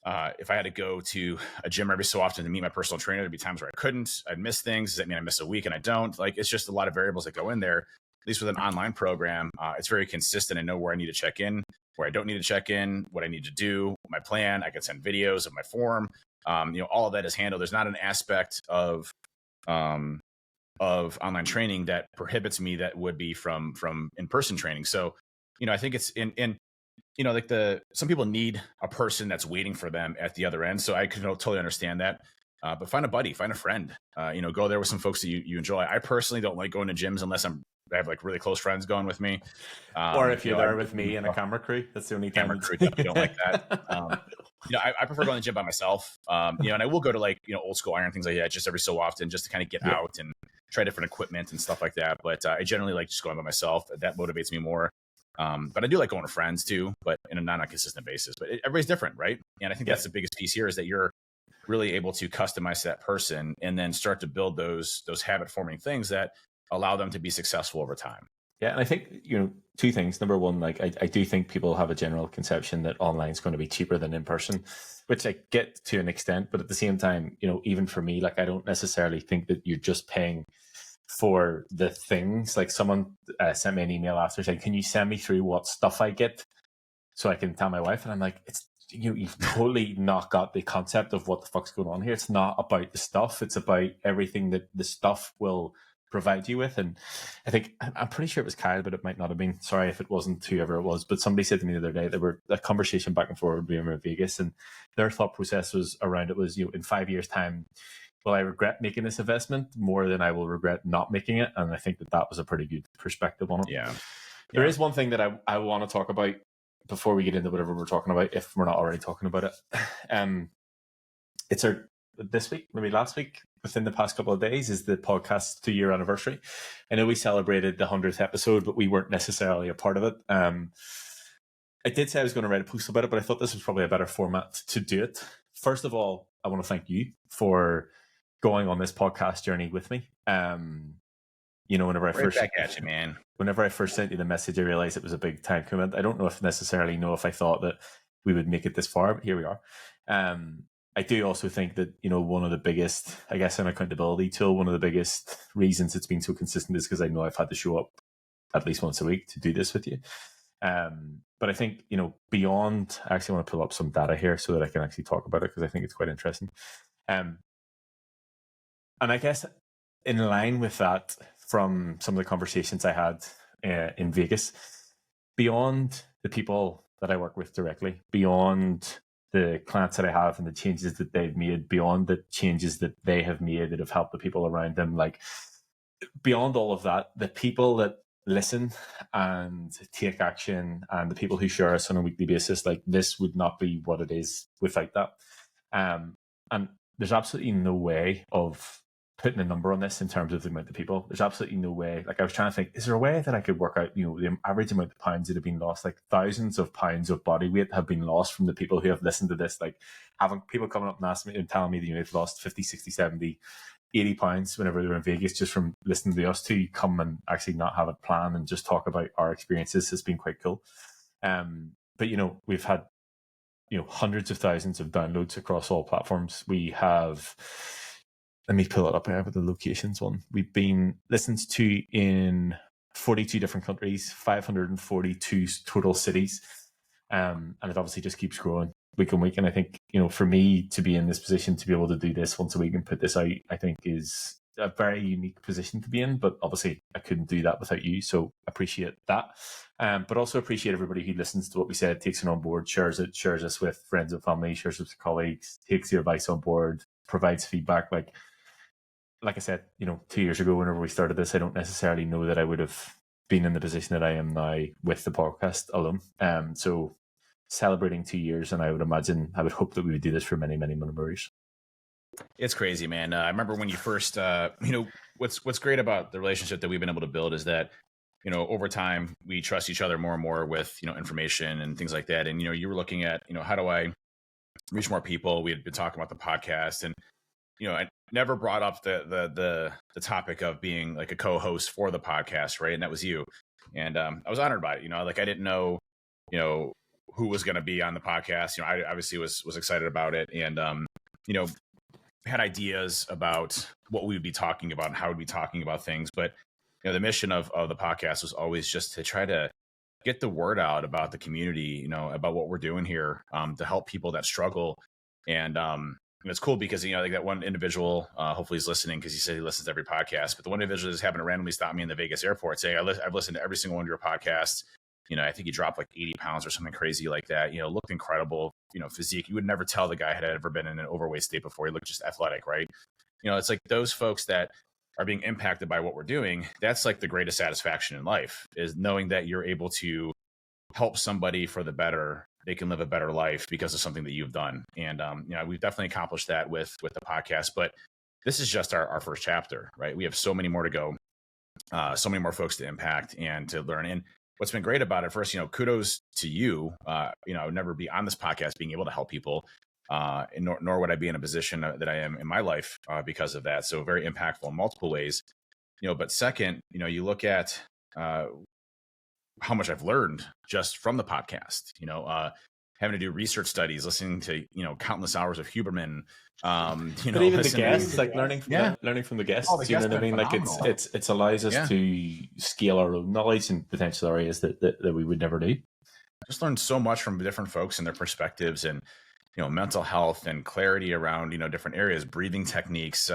Speaker 2: If I had to go to a gym every so often to meet my personal trainer, there'd be times where I couldn't. I'd miss things. Does that mean I miss a week and I don't? Like, it's just a lot of variables that go in there. At least with an online program, it's very consistent. I know where I need to check in, where I don't need to check in, what I need to do, my plan. I can send videos of my form. All of that is handled. There's not an aspect of online training that prohibits me that would be from in-person training. So, I think it's like some people need a person that's waiting for them at the other end. So I could totally understand that. But find a buddy, find a friend, go there with some folks that you enjoy. I personally don't like going to gyms unless I have like really close friends going with me.
Speaker 1: Or if you're there with me and a camera crew, that's the only time.
Speaker 2: Camera crew, definitely don't like that. I prefer going to the gym by myself. And I will go to, like, old school iron, things like that, just every so often, just to kind of get out and try different equipment and stuff like that. But I generally like just going by myself. That motivates me more. But I do like going with friends too, but in a non-consistent basis. But everybody's different, right? And I think that's the biggest piece here, is that you're really able to customize that person and then start to build those habit forming things that allow them to be successful over time.
Speaker 1: Yeah, and I think, two things. Number one, like, I do think people have a general conception that online is going to be cheaper than in person, which I get to an extent. But at the same time, even for me, like, I don't necessarily think that you're just paying for the things. Like, someone sent me an email after saying, "Can you send me through what stuff I get so I can tell my wife?" And I'm like, it's you've totally not got the concept of what the fuck's going on here. It's not about the stuff. It's about everything that the stuff will provide you with. And I think, I'm pretty sure it was Kyle, but it might not have been. Sorry if it wasn't whoever it was, but somebody said to me the other day, there were a conversation back and forth being in Vegas, and their thought process was around it was, in 5 years' time, will I regret making this investment more than I will regret not making it? And I think that was a pretty good perspective on it.
Speaker 2: Yeah.
Speaker 1: There is one thing that I want to talk about before we get into whatever we're talking about, if we're not already talking about it. It's this week, maybe last week, within the past couple of days is the podcast's 2-year anniversary. I know we celebrated the 100th episode, but we weren't necessarily a part of it. I did say I was going to write a post about it, but I thought this was probably a better format to do it. First of all, I want to thank you for going on this podcast journey with me. Whenever I
Speaker 2: back at you, man.
Speaker 1: Whenever I first sent you the message, I realized it was a big time commitment. I don't necessarily know if I thought that we would make it this far, but here we are. I do also think that, one of the biggest, I guess, an accountability tool, one of the biggest reasons it's been so consistent is because I know I've had to show up at least once a week to do this with you. But I think, beyond, I actually want to pull up some data here so that I can actually talk about it because I think it's quite interesting. And I guess in line with that, from some of the conversations I had in Vegas, beyond the people that I work with directly, beyond the clients that I have and the changes that they've made, beyond the changes that they have made that have helped the people around them, like beyond all of that, the people that listen and take action and the people who share us on a weekly basis, like this would not be what it is without that. And there's absolutely no way of putting a number on this in terms of the amount of people. There's absolutely no way. Like I was trying to think, is there a way that I could work out, the average amount of pounds that have been lost? Like thousands of pounds of body weight have been lost from the people who have listened to this. Like having people coming up and asking me and telling me that they've lost 50, 60, 70, 80 pounds whenever they're in Vegas just from listening to us two come and actually not have it planned and just talk about our experiences has been quite cool. But we've had hundreds of thousands of downloads across all platforms. We have, let me pull it up here with the locations one. We've been listened to in 42 different countries, 542 total cities. And it obviously just keeps growing week on week. And I think, for me to be in this position, to be able to do this once a week and put this out, I think is a very unique position to be in. But obviously I couldn't do that without you. So appreciate that. But also appreciate everybody who listens to what we said, takes it on board, shares us with friends and family, shares it with colleagues, takes your advice on board, provides feedback. Like I said, 2 years ago, whenever we started this, I don't necessarily know that I would have been in the position that I am now with the podcast alone. So celebrating 2 years, and I would hope that we would do this for many, many more years.
Speaker 2: It's crazy, man. I remember when you first, what's great about the relationship that we've been able to build is that, over time we trust each other more and more with, information and things like that. And, you were looking at, how do I reach more people? We had been talking about the podcast, and, I never brought up the topic of being like a co-host for the podcast, right? And that was you. And I was honored by it. I didn't know, who was going to be on the podcast. I obviously was excited about it, and had ideas about what we would be talking about and how we'd be talking about things. But the mission of the podcast was always just to try to get the word out about the community, about what we're doing here, to help people that struggle. And it's cool because, like that one individual, hopefully he's listening because he said he listens to every podcast, but the one individual just happened to randomly stop me in the Vegas airport saying, I've listened to every single one of your podcasts. I think he dropped like 80 pounds or something crazy like that, looked incredible, physique. You would never tell the guy had ever been in an overweight state before. He looked just athletic, right? It's like those folks that are being impacted by what we're doing. That's like the greatest satisfaction in life, is knowing that you're able to help somebody for the better. They can live a better life because of something that you've done. And, we've definitely accomplished that with the podcast, but this is just our first chapter, right? We have so many more to go, so many more folks to impact and to learn. And what's been great about it, first, kudos to you. I would never be on this podcast being able to help people, nor would I be in a position that I am in my life because of that. So very impactful in multiple ways, but second, you look at how much I've learned just from the podcast, having to do research studies, listening to, countless hours of Huberman,
Speaker 1: but even the guests, like learning from the guests, you know what I mean? Like it's allows us to scale our own knowledge in potential areas that we would never do.
Speaker 2: I just learned so much from different folks and their perspectives, and, mental health and clarity around, different areas, breathing techniques,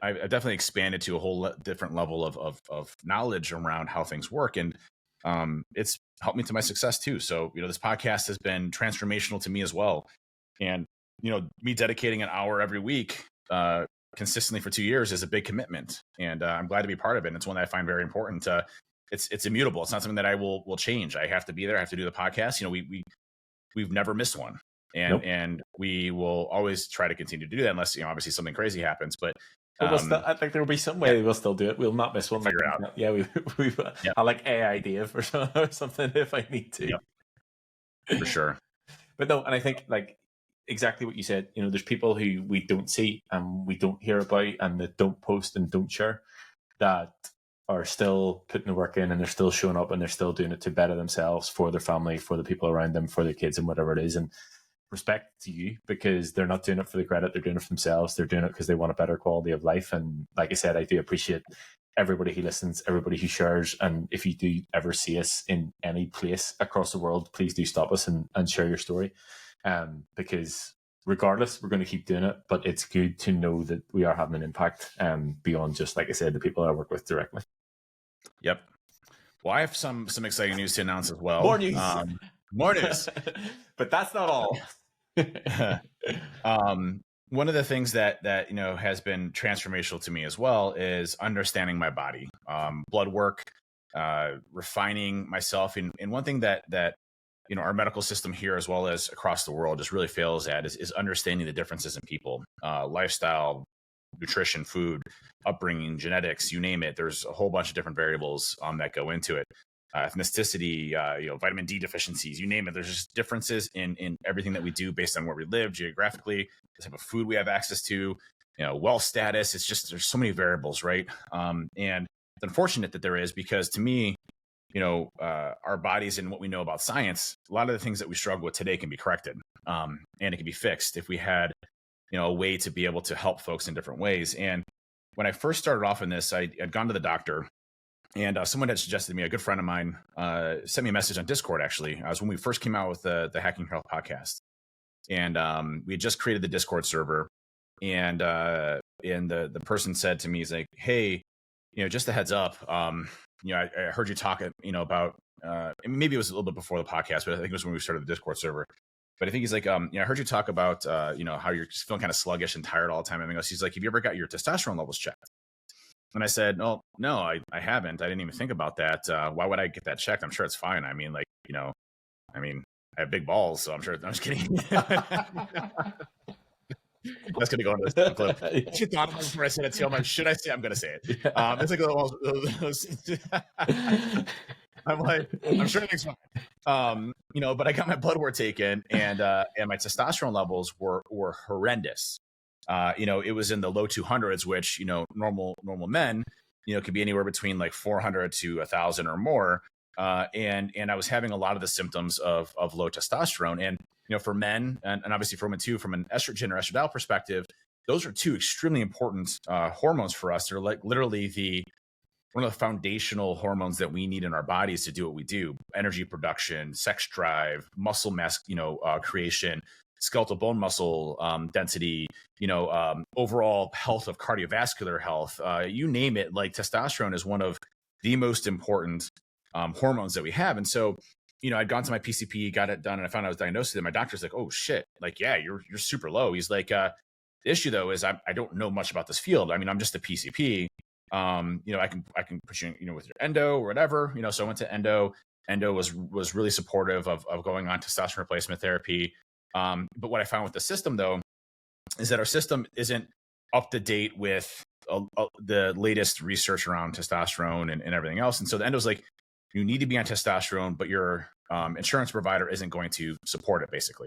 Speaker 2: I've definitely expanded to a whole different level of knowledge around how things work. And it's helped me to my success too. So, this podcast has been transformational to me as well. And, me dedicating an hour every week consistently for 2 years is a big commitment. And I'm glad to be part of it. And it's one that I find very important. It's immutable. It's not something that I will change. I have to be there. I have to do the podcast. We've never missed one.
Speaker 1: Nope.
Speaker 2: and we will always try to continue to do that unless, obviously something crazy happens. But
Speaker 1: But we'll still, I think there will be some way we'll still do it. We'll not miss one.
Speaker 2: figure it out.
Speaker 1: Yeah, we
Speaker 2: Yep.
Speaker 1: I like AI Dave or something if I need to.
Speaker 2: Yep. For sure.
Speaker 1: But no, and I think like exactly what you said. There's people who we don't see and we don't hear about, and that don't post and don't share, that are still putting the work in, and they're still showing up, and they're still doing it to better themselves, for their family, for the people around them, for their kids, and whatever it is. And respect to you, because they're not doing it for the credit, they're doing it for themselves. They're doing it because they want a better quality of life. And like I said, I do appreciate everybody who listens, everybody who shares. And if you do ever see us in any place across the world, please do stop us and share your story, because regardless, we're going to keep doing it. But it's good to know that we are having an impact, beyond just, like I said, the people I work with directly.
Speaker 2: Yep. Well, I have some exciting news to announce as well.
Speaker 1: More news.
Speaker 2: More news.
Speaker 1: But that's not all.
Speaker 2: One of the things that has been transformational to me as well is understanding my body, blood work, refining myself. And one thing that our medical system here, as well as across the world, just really fails at is understanding the differences in people, lifestyle, nutrition, food, upbringing, genetics, you name it. There's a whole bunch of different variables that go into it. Ethnicity, vitamin D deficiencies, you name it. There's just differences in everything that we do based on where we live geographically, the type of food we have access to, wealth status. It's just, there's so many variables, right? And it's unfortunate that there is, because to me, our bodies and what we know about science, a lot of the things that we struggle with today can be corrected, and it can be fixed if we had, a way to be able to help folks in different ways. And when I first started off in this, I'd gone to the doctor, and someone had suggested to me, a good friend of mine sent me a message on Discord, actually. It was when we first came out with the Hacking Health podcast. And we had just created the Discord server. And the person said to me, he's like, hey, just a heads up, I heard you talk, about, maybe it was a little bit before the podcast, but I think it was when we started the Discord server. But I think he's like, I heard you talk about, how you're just feeling kind of sluggish and tired all the time. And he's like, have you ever got your testosterone levels checked? And I said, oh, no, I haven't. I didn't even think about that. Why would I get that checked? I'm sure it's fine. I mean, I have big balls, so I'm sure. I'm just kidding. That's going to go into this clip. She thought about it before I said it to him. Should I say? I'm going to say it. It's like I'm like, I'm sure everything's fine. But I got my blood work taken, and my testosterone levels were horrendous. It was in the low 200s, which, normal men, could be anywhere between like 400 to 1,000 or more. And I was having a lot of the symptoms of low testosterone. And, for men, and obviously for women too, from an estrogen or estradiol perspective, those are two extremely important hormones for us. They're like literally one of the foundational hormones that we need in our bodies to do what we do: energy production, sex drive, muscle mass, creation, skeletal bone muscle density, overall health of cardiovascular health, you name it. Like, testosterone is one of the most important hormones that we have. And so, I'd gone to my PCP, got it done, and I found out I was diagnosed with it. My doctor's like, oh shit, like, yeah, you're super low. He's like, the issue though is I don't know much about this field. I mean, I'm just a PCP. I can put you, with your endo or whatever, so I went to endo. Endo was really supportive of going on testosterone replacement therapy. But what I found with the system, though, is that our system isn't up to date with the latest research around testosterone and everything else. And so the endo's like, you need to be on testosterone, but your insurance provider isn't going to support it, basically.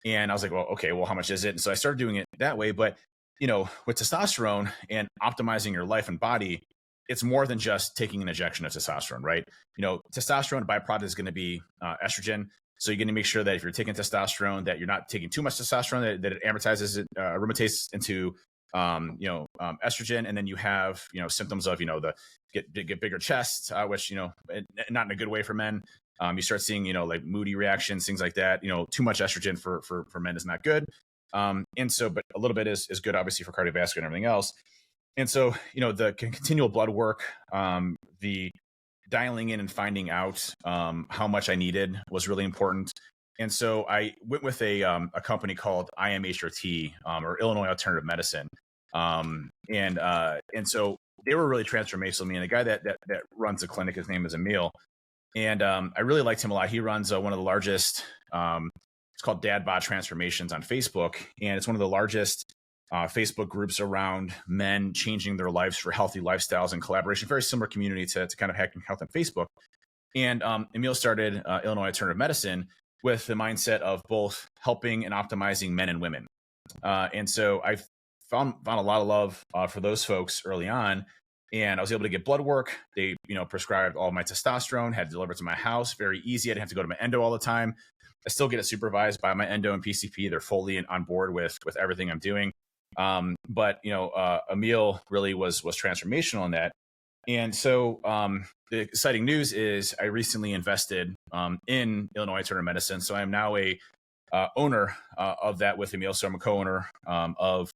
Speaker 2: And I was like, well, okay, well, how much is it? And so I started doing it that way. But, with testosterone and optimizing your life and body, it's more than just taking an injection of testosterone, right? Testosterone byproduct is going to be estrogen. So you're going to make sure that if you're taking testosterone, that you're not taking too much testosterone, that it amortizes it, aromatase into, estrogen. And then you have, symptoms of, get bigger chest, which, not in a good way for men. You start seeing, like moody reactions, things like that. Too much estrogen for men is not good. And so, but a little bit is good, obviously, for cardiovascular and everything else. And so, the continual blood work, the dialing in and finding out how much I needed was really important. And so I went with a company called IMHRT, or Illinois Alternative Medicine. And so they were really transformational to me. And the guy that runs the clinic, his name is Emil. And I really liked him a lot. He runs one of the largest It's called Dad Bod Transformations on Facebook, and it's one of the largest Facebook groups around men changing their lives for healthy lifestyles and collaboration. Very similar community to kind of Hacking Health on Facebook. And Emil started Illinois Alternative Medicine with the mindset of both helping and optimizing men and women. And so I found a lot of love for those folks early on. And I was able to get blood work. They, prescribed all my testosterone, had it delivered to my house. Very easy. I didn't have to go to my endo all the time. I still get it supervised by my endo and PCP. They're fully on board with everything I'm doing. But Emil really was transformational in that. And so the exciting news is I recently invested in Illinois Alternative Medicine. So I'm now a owner of that with Emil. So I'm a co-owner of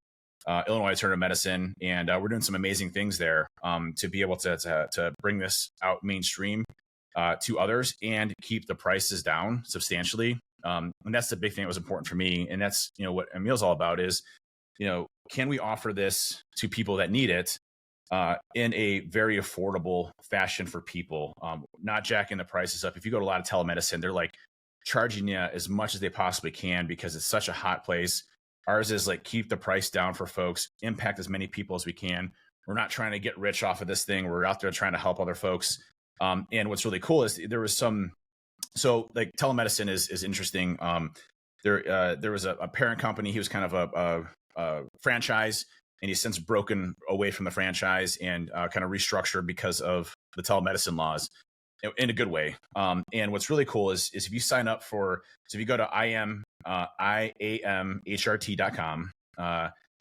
Speaker 2: Illinois Alternative Medicine, and we're doing some amazing things there to be able to bring this out mainstream to others and keep the prices down substantially. And that's the big thing that was important for me. And that's, what Emil's all about is, can we offer this to people that need it in a very affordable fashion for people, not jacking the prices up. If you go to a lot of telemedicine, they're like charging you as much as they possibly can because it's such a hot place. Ours is like, keep the price down for folks, impact as many people as we can. We're not trying to get rich off of this thing. We're out there trying to help other folks. And what's really cool is there was so like telemedicine is interesting. There was a parent company. He was kind of a franchise, and he's since broken away from the franchise and kind of restructured because of the telemedicine laws in a good way. And what's really cool is if you sign up so if you go to iamhrt.com,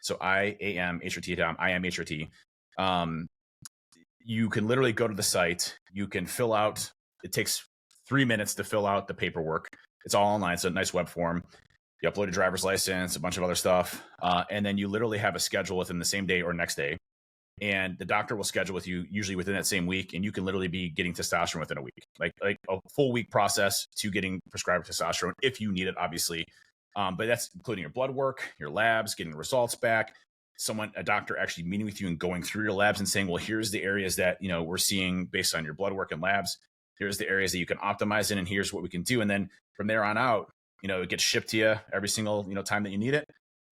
Speaker 2: so iamhrt.com, you can literally go to the site. You can fill out, it takes 3 minutes to fill out the paperwork. It's all online. It's a nice web form. You upload a driver's license, a bunch of other stuff. And then you literally have a schedule within the same day or next day. And the doctor will schedule with you usually within that same week. And you can literally be getting testosterone within a week, like a full week process to getting prescribed testosterone if you need it, obviously. But that's including your blood work, your labs, getting the results back, a doctor actually meeting with you and going through your labs and saying, well, here's the areas that, we're seeing based on your blood work and labs. Here's the areas that you can optimize in, and here's what we can do. And then from there on out, it gets shipped to you every single, time that you need it.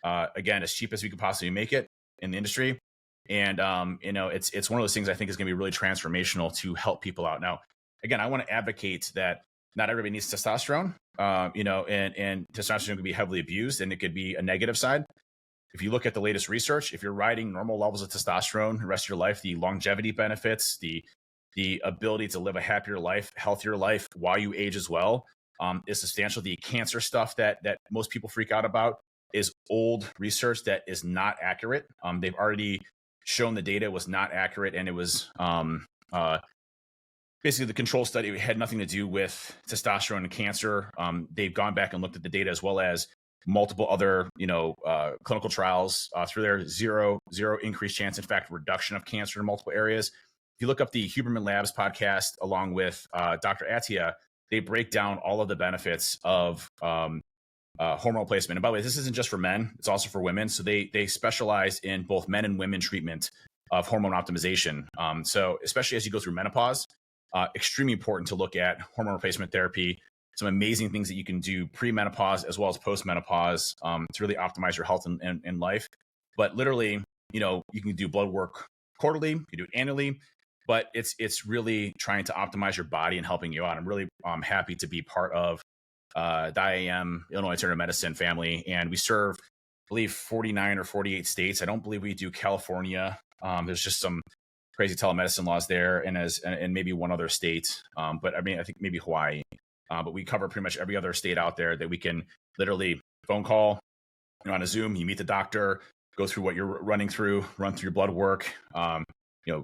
Speaker 2: Again, as cheap as we could possibly make it in the industry. And, it's one of those things I think is going to be really transformational to help people out. Now, again, I want to advocate that not everybody needs testosterone, and testosterone can be heavily abused, and it could be a negative side. If you look at the latest research, if you're riding normal levels of testosterone the rest of your life, the longevity benefits, the ability to live a happier life, healthier life while you age as well, is substantial. The cancer stuff that most people freak out about is old research that is not accurate. They've already shown the data was not accurate, and it was basically the control study had nothing to do with testosterone and cancer. They've gone back and looked at the data as well as multiple other clinical trials through their zero increased chance, in fact, reduction of cancer in multiple areas. If you look up the Huberman Labs podcast along with Dr. Attia, they break down all of the benefits of hormone replacement. And by the way, this isn't just for men, it's also for women. So they specialize in both men and women treatment of hormone optimization. So especially as you go through menopause, extremely important to look at hormone replacement therapy. Some amazing things that you can do pre-menopause as well as post-menopause to really optimize your health and life. But literally, you can do blood work quarterly, you can do it annually, but it's really trying to optimize your body and helping you out. I'm really happy to be part of the IAM, Illinois Alternative Medicine family, and we serve, I believe, 49 or 48 states. I don't believe we do California. There's just some crazy telemedicine laws there, and maybe one other state. But I think maybe Hawaii. But we cover pretty much every other state out there that we can literally phone call, on a Zoom. You meet the doctor, go through what you're running through, run through your blood work.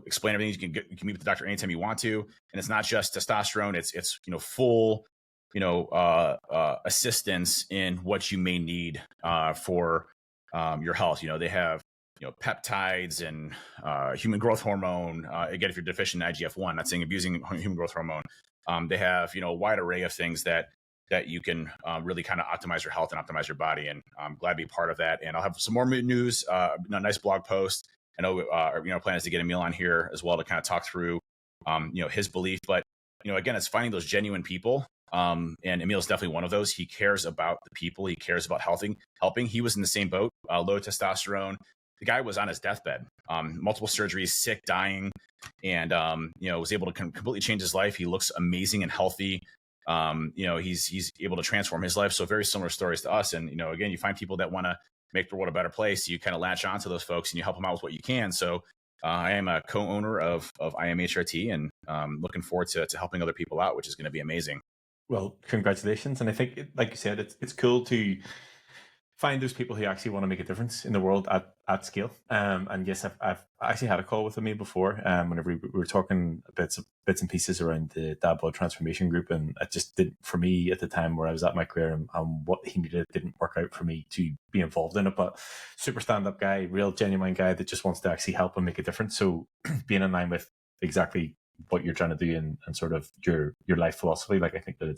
Speaker 2: Explain everything. You can meet with the doctor anytime you want to, and it's not just testosterone. It's full assistance in what you may need for your health. They have peptides and human growth hormone. Again, if you're deficient in IGF-1, not saying abusing human growth hormone. They have a wide array of things that you can really kind of optimize your health and optimize your body. And I'm glad to be part of that. And I'll have some more news, a nice blog post. I know our plan is to get Emil on here as well to kind of talk through his belief. But again, it's finding those genuine people And Emil's definitely one of those. He cares about the people. He cares about helping. He was in the same boat, low testosterone. The guy was on his deathbed, multiple surgeries, sick, dying, and was able to completely change his life. He looks amazing and healthy. He's able to transform his life. So very similar stories to us. And again, you find people that want to make the world a better place. You kind of latch onto those folks and you help them out with what you can. So I am a co-owner of IMHRT, and looking forward to helping other people out, which is going to be amazing.
Speaker 1: Well, congratulations. And I think, like you said, it's cool to find those people who actually want to make a difference in the world at scale. And yes, I've actually had a call with me before. Whenever we were talking bits and pieces around the Dad Bod Transformation Group, and it just didn't, for me at the time where I was at my career and what he needed didn't work out for me to be involved in it. But super stand-up guy, real genuine guy that just wants to actually help and make a difference. So being in line with exactly what you're trying to do and sort of your life philosophy, like I think that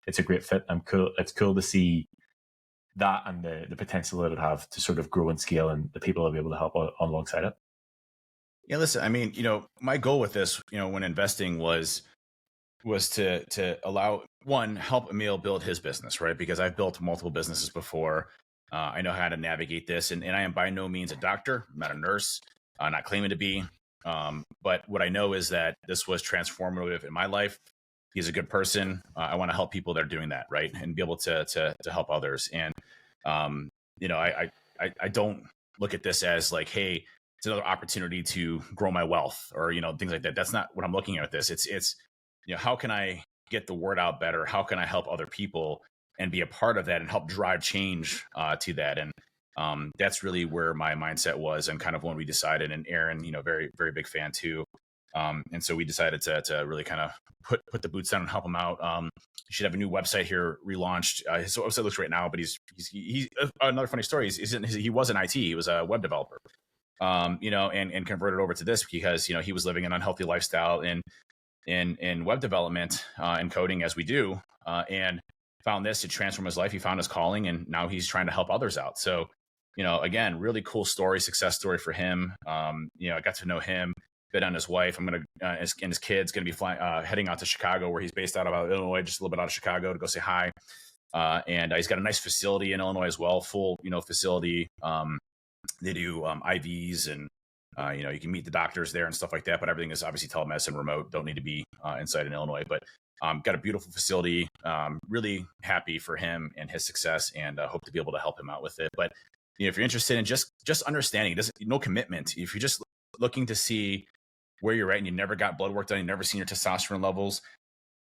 Speaker 1: it's a great fit. It's cool to see that and the potential that it have to sort of grow and scale, and the people that will be able to help alongside it.
Speaker 2: Yeah, listen, I mean, my goal with this, when investing was to allow help Emil build his business, right? Because I've built multiple businesses before. I know how to navigate this, and I am by no means a doctor. I'm not a nurse, not claiming to be. But what I know is that this was transformative in my life. He's a good person. I want to help people that are doing that, right, and be able to help others. And I don't look at this as like, hey, it's another opportunity to grow my wealth or things like that. That's not what I'm looking at with this. It's how can I get the word out better? How can I help other people and be a part of that and help drive change to that? And that's really where my mindset was, and kind of when we decided. And Aaron, very very big fan too. And so we decided to really kind of put the boots down and help him out. He should have a new website here relaunched. His website looks great now, but he's another funny story. He was in IT. He was a web developer, and converted over to this because, he was living an unhealthy lifestyle in web development and coding, as we do, and found this to transform his life. He found his calling, and now he's trying to help others out. So, again, really cool story, success story for him. I got to know him, bit on his wife. I'm going to, and his kid's going to be heading out to Chicago, where he's based out of Illinois, just a little bit out of Chicago, to go say hi. And he's got a nice facility in Illinois as well, full, facility. They do IVs, and, you can meet the doctors there and stuff like that, but everything is obviously telemedicine, remote, don't need to be inside in Illinois, but got a beautiful facility. Really happy for him and his success, and hope to be able to help him out with it. But if you're interested in just understanding, no commitment. If you're just looking to see where you're at and you never got blood work done, you never seen your testosterone levels,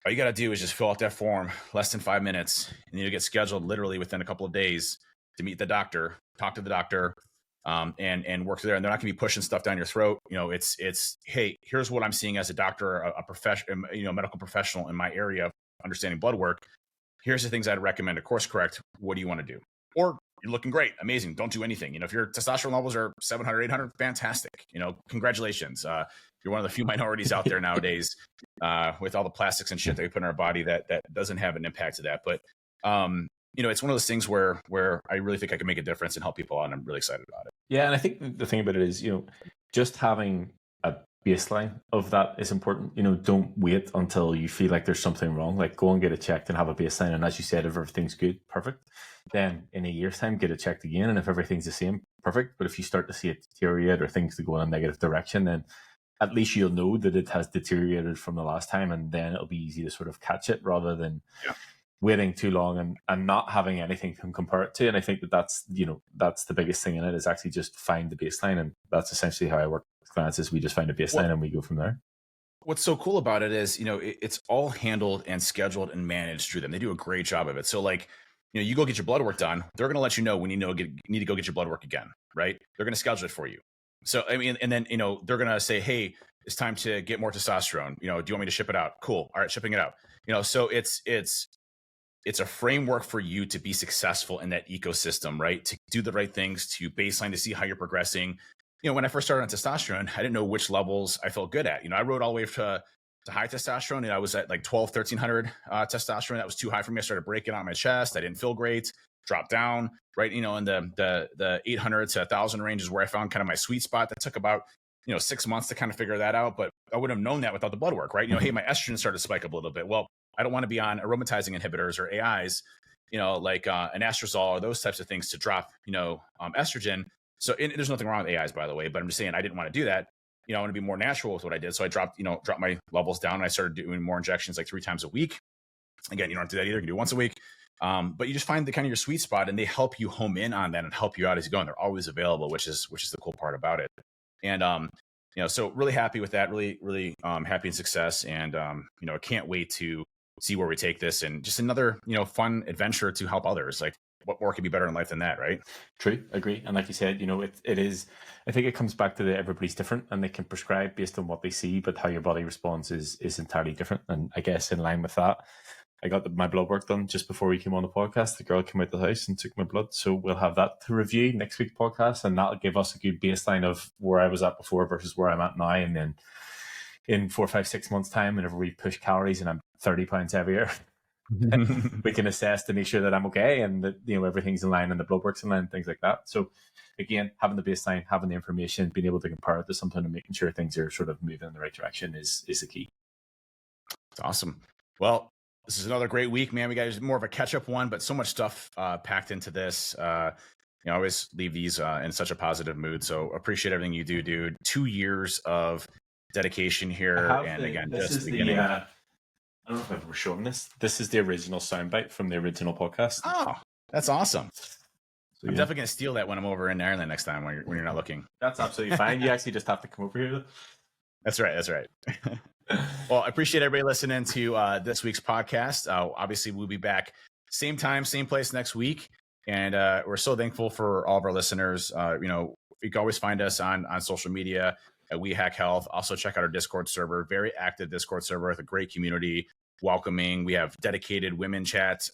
Speaker 2: all you got to do is just fill out that form, less than 5 minutes, and you'll get scheduled literally within a couple of days to meet the doctor, talk to the doctor, and work there. And they're not going to be pushing stuff down your throat. It's hey, here's what I'm seeing as a doctor, a professional, medical professional in my area of understanding blood work. Here's the things I'd recommend to course correct. What do you want to do? Or you're looking great, amazing, don't do anything. If your testosterone levels are 700, 800, fantastic. Congratulations. You're one of the few minorities out there nowadays with all the plastics and shit that we put in our body that doesn't have an impact to that. But it's one of those things where I really think I can make a difference and help people out, and I'm really excited about it.
Speaker 1: Yeah, and I think the thing about it is, just having a baseline of that is important. Don't wait until you feel like there's something wrong. Like, go and get it checked and have a baseline. And as you said, if everything's good, perfect. Then in a year's time, get it checked again. And if everything's the same, perfect. But if you start to see it deteriorate or things to go in a negative direction, then at least you'll know that it has deteriorated from the last time, and then it'll be easy to sort of catch it rather than waiting too long and not having anything to compare it to. And I think that's the biggest thing in it, is actually just find the baseline. And that's essentially how I work with clients, is we just find a baseline and we go from there.
Speaker 2: What's so cool about it is, it's all handled and scheduled and managed through them. They do a great job of it. So like, you go get your blood work done, they're going to let you know when you need to go get your blood work again, right? They're going to schedule it for you. So, I mean, and then, they're going to say, hey, it's time to get more testosterone. Do you want me to ship it out? Cool. All right, shipping it out. So it's a framework for you to be successful in that ecosystem, right? To do the right things, to baseline, to see how you're progressing. When I first started on testosterone, I didn't know which levels I felt good at. I rode all the way to high testosterone, and I was at like 12, 1300 testosterone. That was too high for me. I started breaking out my chest. I didn't feel great. Dropped down, right? In the 800 to 1000 range is where I found kind of my sweet spot. That took about 6 months to kind of figure that out, but I wouldn't have known that without the blood work, right? Hey, my estrogen started to spike up a little bit. Well, I don't want to be on aromatizing inhibitors or AIs, like an anastrozole or those types of things to drop, estrogen. So there's nothing wrong with AIs, by the way, but I'm just saying I didn't want to do that. I want to be more natural with what I did. So I dropped my levels down, and I started doing more injections like 3 times a week. Again, you don't have to do that either. You can do it once a week. But you just find the kind of your sweet spot, and they help you home in on that and help you out as you go. And they're always available, which is the cool part about it. And, so really happy with that, really, really happy in success. And, I can't wait to see where we take this, and just another, fun adventure to help others. Like, what more could be better in life than that, right?
Speaker 1: True, agree. And like you said, it is, I think it comes back to everybody's different, and they can prescribe based on what they see, but how your body responds is entirely different. And I guess in line with that, I got my blood work done just before we came on the podcast. The girl came out the house and took my blood. So we'll have that to review next week's podcast, and that'll give us a good baseline of where I was at before versus where I'm at now. And then in 4, 5, 6 months' time, whenever we push calories and I'm 30 pounds heavier, we can assess to make sure that I'm okay, and that everything's in line and the blood work's in line, things like that. So again, having the baseline, having the information, being able to compare it to something, and making sure things are sort of moving in the right direction is the key.
Speaker 2: It's awesome. Well, this is another great week, man. We got more of a catch-up one, but so much stuff packed into this. I always leave these in such a positive mood. So appreciate everything you do, dude. 2 years of dedication here, and again, just the beginning.
Speaker 1: I don't know if I've ever shown this. This is the original soundbite from the original podcast.
Speaker 2: Oh, that's awesome.
Speaker 1: So,
Speaker 2: I'm definitely going to steal that when I'm over in Ireland next time when you're not looking.
Speaker 1: That's absolutely fine. You actually just have to come over here.
Speaker 2: That's right. Well, I appreciate everybody listening to this week's podcast. Obviously, we'll be back same time, same place next week. And we're so thankful for all of our listeners. You can always find us on social media at We Hack Health. Also, check out our Discord server. Very active Discord server with a great community, welcoming. We have dedicated women chats,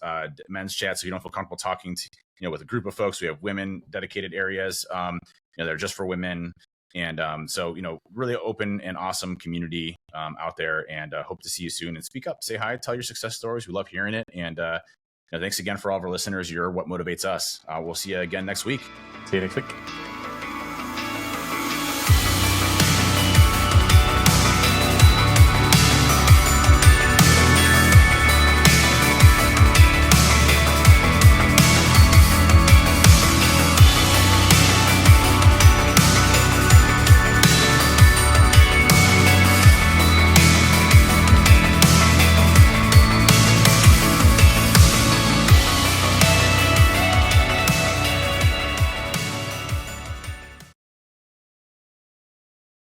Speaker 2: men's chats, so you don't feel comfortable talking to with a group of folks. We have women dedicated areas. They're just for women. And so, really open and awesome community out there, and hope to see you soon. And speak up, say hi, tell your success stories. We love hearing it. And thanks again for all of our listeners. You're what motivates us. We'll see you again next week.
Speaker 1: See you next week.